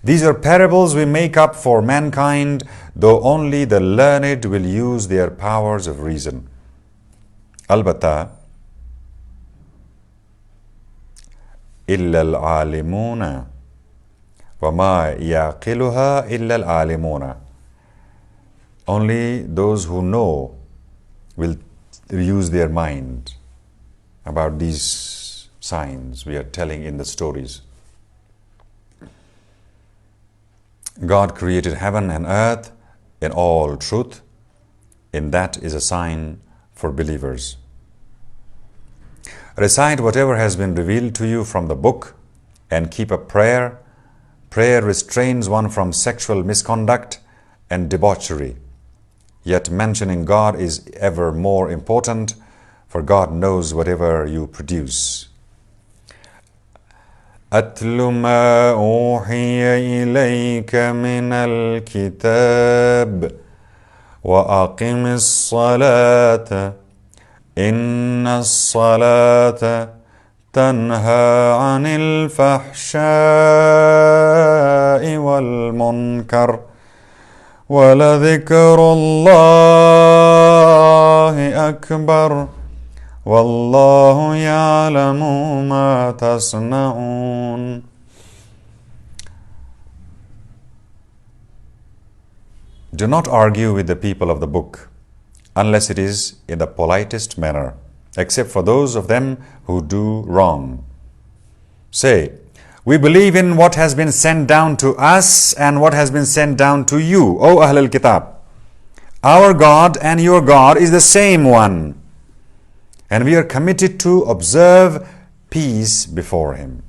These are parables we make up for mankind, though only the learned will use their powers of reason. Albatta, إلا العالمون وما يعقلها إلا العالمون. Only those who know will use their mind about these signs we are telling in the stories. God created heaven and earth in all truth, and that is a sign for believers. Recite whatever has been revealed to you from the book and keep a prayer. Prayer restrains one from sexual misconduct and debauchery. Yet mentioning God is ever more important, for God knows whatever you produce. أتل ما أوحي إليك من الكتاب وأقم الصلاة إن الصلاة تنهى عن الفحشاء والمنكر ولذكر الله أكبر والله يعلم ما تصنعون. Do not argue with the people of the book, unless it is in the politest manner, except for those of them who do wrong. Say, we believe in what has been sent down to us and what has been sent down to you, O Ahl al-Kitab. Our God and your God is the same one, and we are committed to observe peace before Him.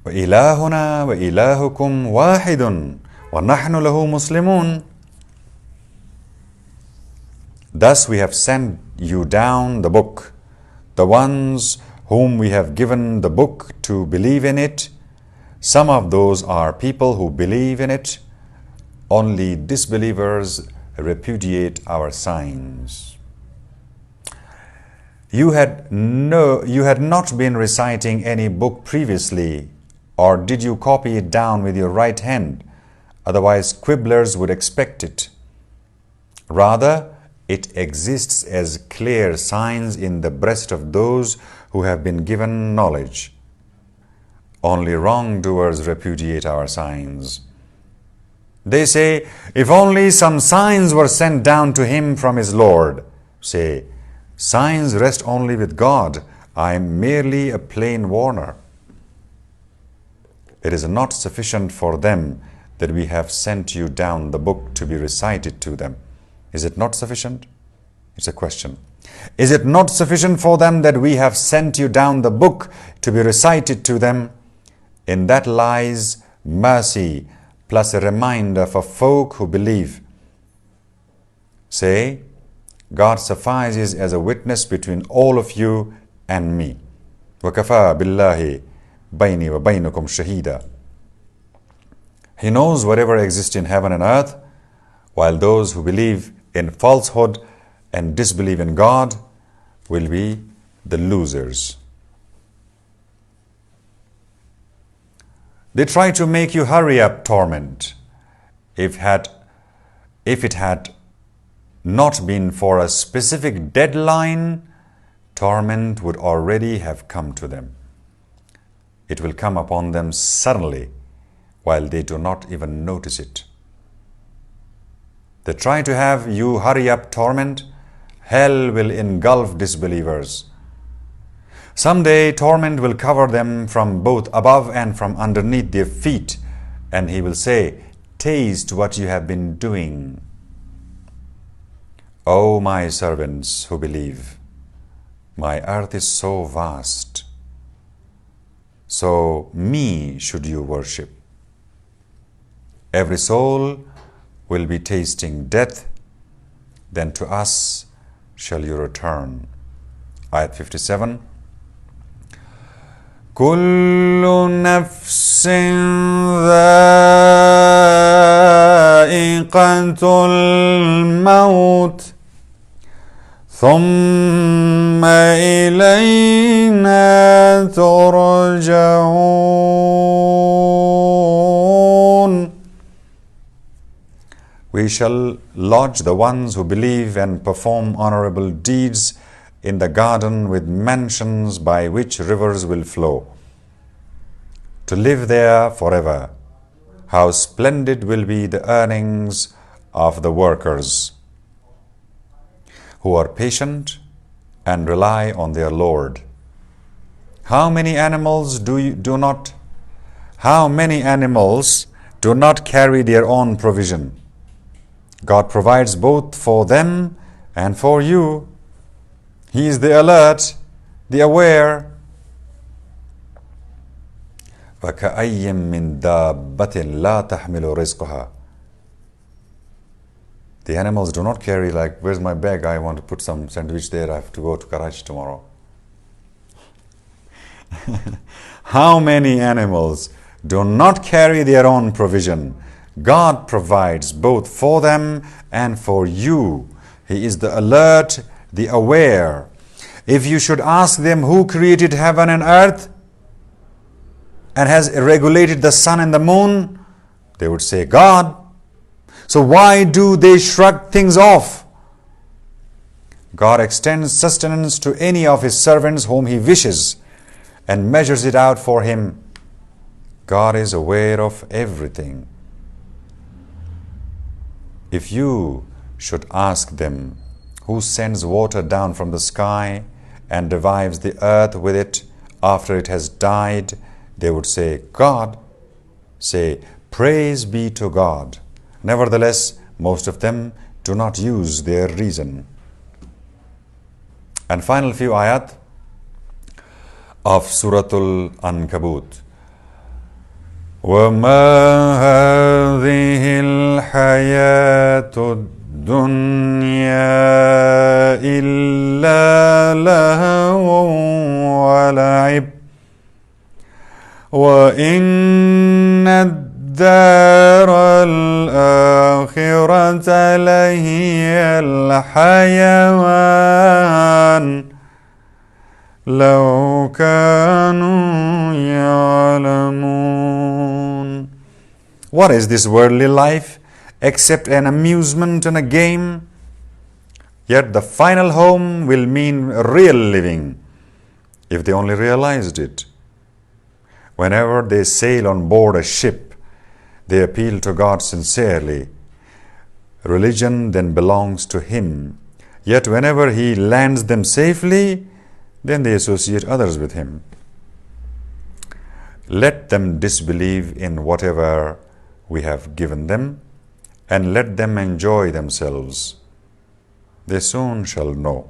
وَإِلَهُنَا وَإِلَهُكُمْ وَاحِدٌ وَنَحْنُ لَهُ مُسْلِمُونَ. Thus we have sent you down the book, the ones whom we have given the book to believe in it. Some of those are people who believe in it. Only disbelievers repudiate our signs. You had not been reciting any book previously, or did you copy it down with your right hand? Otherwise, quibblers would expect it. Rather, it exists as clear signs in the breast of those who have been given knowledge. Only wrongdoers repudiate our signs. They say, if only some signs were sent down to him from his Lord. Say, signs rest only with God. I am merely a plain warner. It is not sufficient for them that we have sent you down the book to be recited to them. Is it not sufficient? It's a question. Is it not sufficient for them that we have sent you down the book to be recited to them? In that lies mercy plus a reminder for folk who believe. Say, God suffices as a witness between all of you and me. وَكَفَى بِاللَّهِ بَيْنِي وَبَيْنُكُمْ شَهِيدًا. He knows whatever exists in heaven and earth, while those who believe in falsehood and disbelieve in God will be the losers. They try to make you hurry up torment. If it had not been for a specific deadline, torment would already have come to them. It will come upon them suddenly, while they do not even notice it. They try to have you hurry up torment. Hell will engulf disbelievers. Someday torment will cover them from both above and from underneath their feet, and he will say, taste what you have been doing. O my servants who believe, my earth is so vast, so me should you worship. Every soul will be tasting death, then to us shall you return. Ayat 57. كل نفس ذائقة الموت ثم إلينا ترجعون. We shall lodge the ones who believe and perform honorable deeds in the garden with mansions by which rivers will flow, to live there forever. How splendid will be the earnings of the workers who are patient and rely on their Lord. How many animals do not carry their own provision? God provides both for them and for you. He is the alert, the aware. وَكَأَيٍّ مِّن دَابَّةٍ لَا تَحْمِلُ رِزْقَهَا. The animals do not carry like, where's my bag? I want to put some sandwich there. I have to go to Karachi tomorrow. How many animals do not carry their own provision? God provides both for them and for you. He is the alert, the aware. If you should ask them who created heaven and earth and has regulated the sun and the moon, they would say, God. So why do they shrug things off? God extends sustenance to any of His servants whom He wishes and measures it out for him. God is aware of everything. If you should ask them, who sends water down from the sky and revives the earth with it after it has died, they would say, God. Say, praise be to God. Nevertheless, most of them do not use their reason. And final few ayat of Suratul Ankabut. وَمَا هَذِهِ الْحَيَاةُ الدُّنْيَا إِلَّا لَهْوٌ وَلَعِبٌ وَإِنَّ الدَّارَ الْآخِرَةَ لَهِيَ الْحَيَوَانُ لَوْ كَانُوا يَعْلَمُونَ. What is this worldly life except an amusement and a game? Yet the final home will mean real living, if they only realized it. Whenever they sail on board a ship, they appeal to God sincerely. Religion then belongs to Him. Yet whenever He lands them safely, then they associate others with Him. Let them disbelieve in whatever we have given them, and let them enjoy themselves. They soon shall know.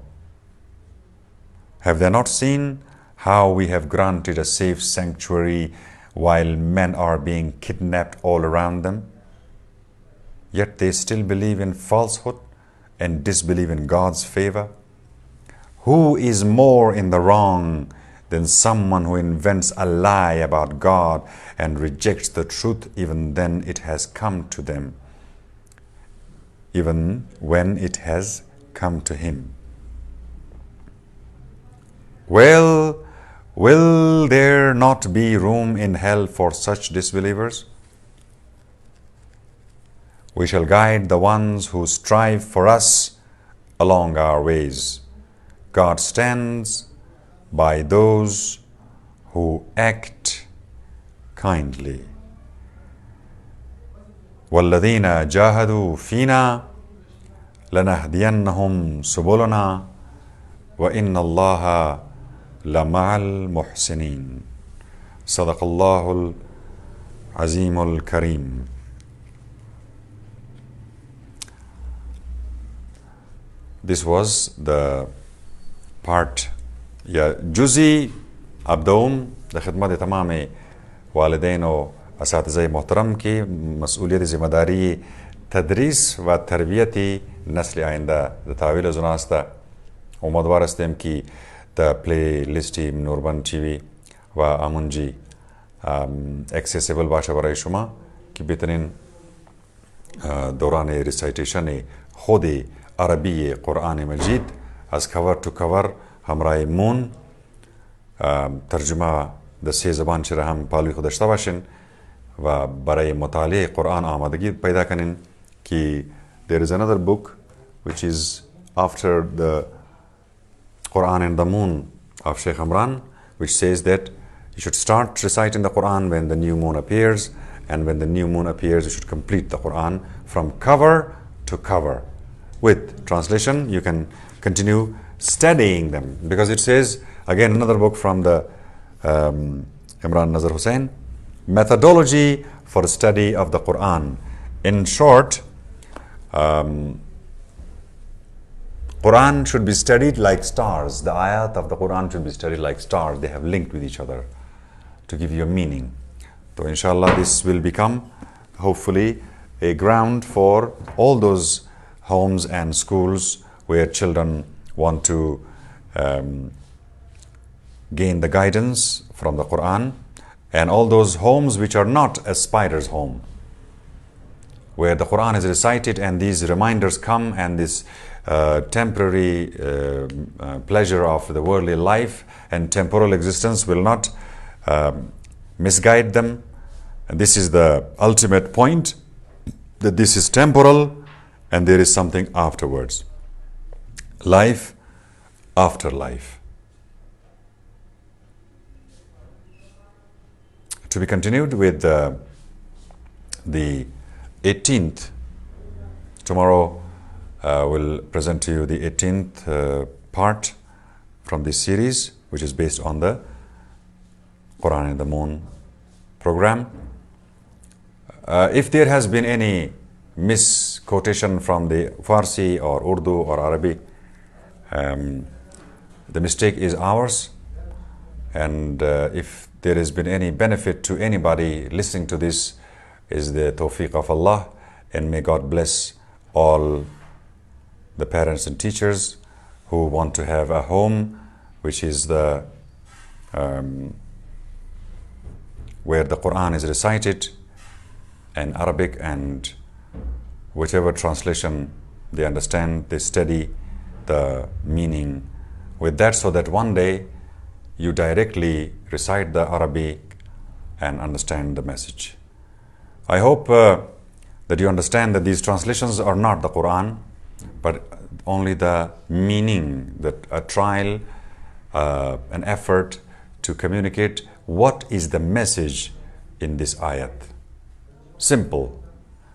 Have they not seen how we have granted a safe sanctuary while men are being kidnapped all around them? Yet they still believe in falsehood and disbelieve in God's favor. Who is more in the wrong than someone who invents a lie about God and rejects the truth even then it has come to them, even when it has come to him? Well, will there not be room in hell for such disbelievers? We shall guide the ones who strive for us along our ways. God stands by those who act kindly. وَالَّذِينَ جَاهَدُوا فِينَا لَنَهْدِيَنَّهُمْ سُبُلَنَا وَإِنَّ اللَّهَ لَمَعَ الْمُحْسِنِينَ. صدق الله العظيم الكريم. This was the part یا جزئی ابدوم در خدمت تمام والدین و اساتذه محترم کی مسئولیت ذمہ داری تدریس و تربیتی نسل آینده در تحویل از اوناست. امیدوار هستیم که در پلی لیستی نوربان تیوی و امونجی اکسیسیبل باشه برای شما که بهترین دوران ریسایتیشن خود عربی قرآن مجید از کور تو کور همراه مون ترجمه در 3 زبان چرا هم پالوی خود داشته باشین و برای مطالعه قرآن آمادگی پیدا کنین که there is another book which is after the Qur'an and the moon of Sheikh Imran, which says that you should start reciting the Qur'an when the new moon appears, and when the new moon appears you should complete the Qur'an from cover to cover. With translation you can continue studying them, because it says, again another book from the Imran Nazar Hussain, methodology for study of the Qur'an. In short, Qur'an should be studied like stars. The ayat of the Qur'an should be studied like stars. They have linked with each other to give you a meaning. So inshallah this will become hopefully a ground for all those homes and schools where children want to gain the guidance from the Qur'an, and all those homes which are not a spider's home, where the Qur'an is recited and these reminders come, and this temporary pleasure of the worldly life and temporal existence will not misguide them. And this is the ultimate point, that this is temporal and there is something afterwards. Life after life. To be continued with the 18th. Tomorrow we'll present to you the 18th part from this series, which is based on the Qur'an in the Moon program. If there has been any misquotation from the Farsi or Urdu or Arabic, the mistake is ours. And if there has been any benefit to anybody listening to this, is the tawfiq of Allah, and may God bless all the parents and teachers who want to have a home which is the where the Qur'an is recited in Arabic, and whichever translation they understand, they study the meaning with that, so that one day you directly recite the Arabic and understand the message. I hope that you understand that these translations are not the Qur'an, but only the meaning, that a trial, an effort to communicate what is the message in this ayat. Simple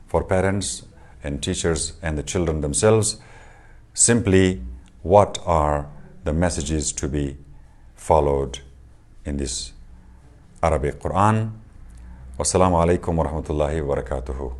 for parents and teachers and the children themselves. Simply, what are the messages to be followed in this Arabic Qur'an? Wassalamu alaikum wa rahmatullahi wa barakatuhu.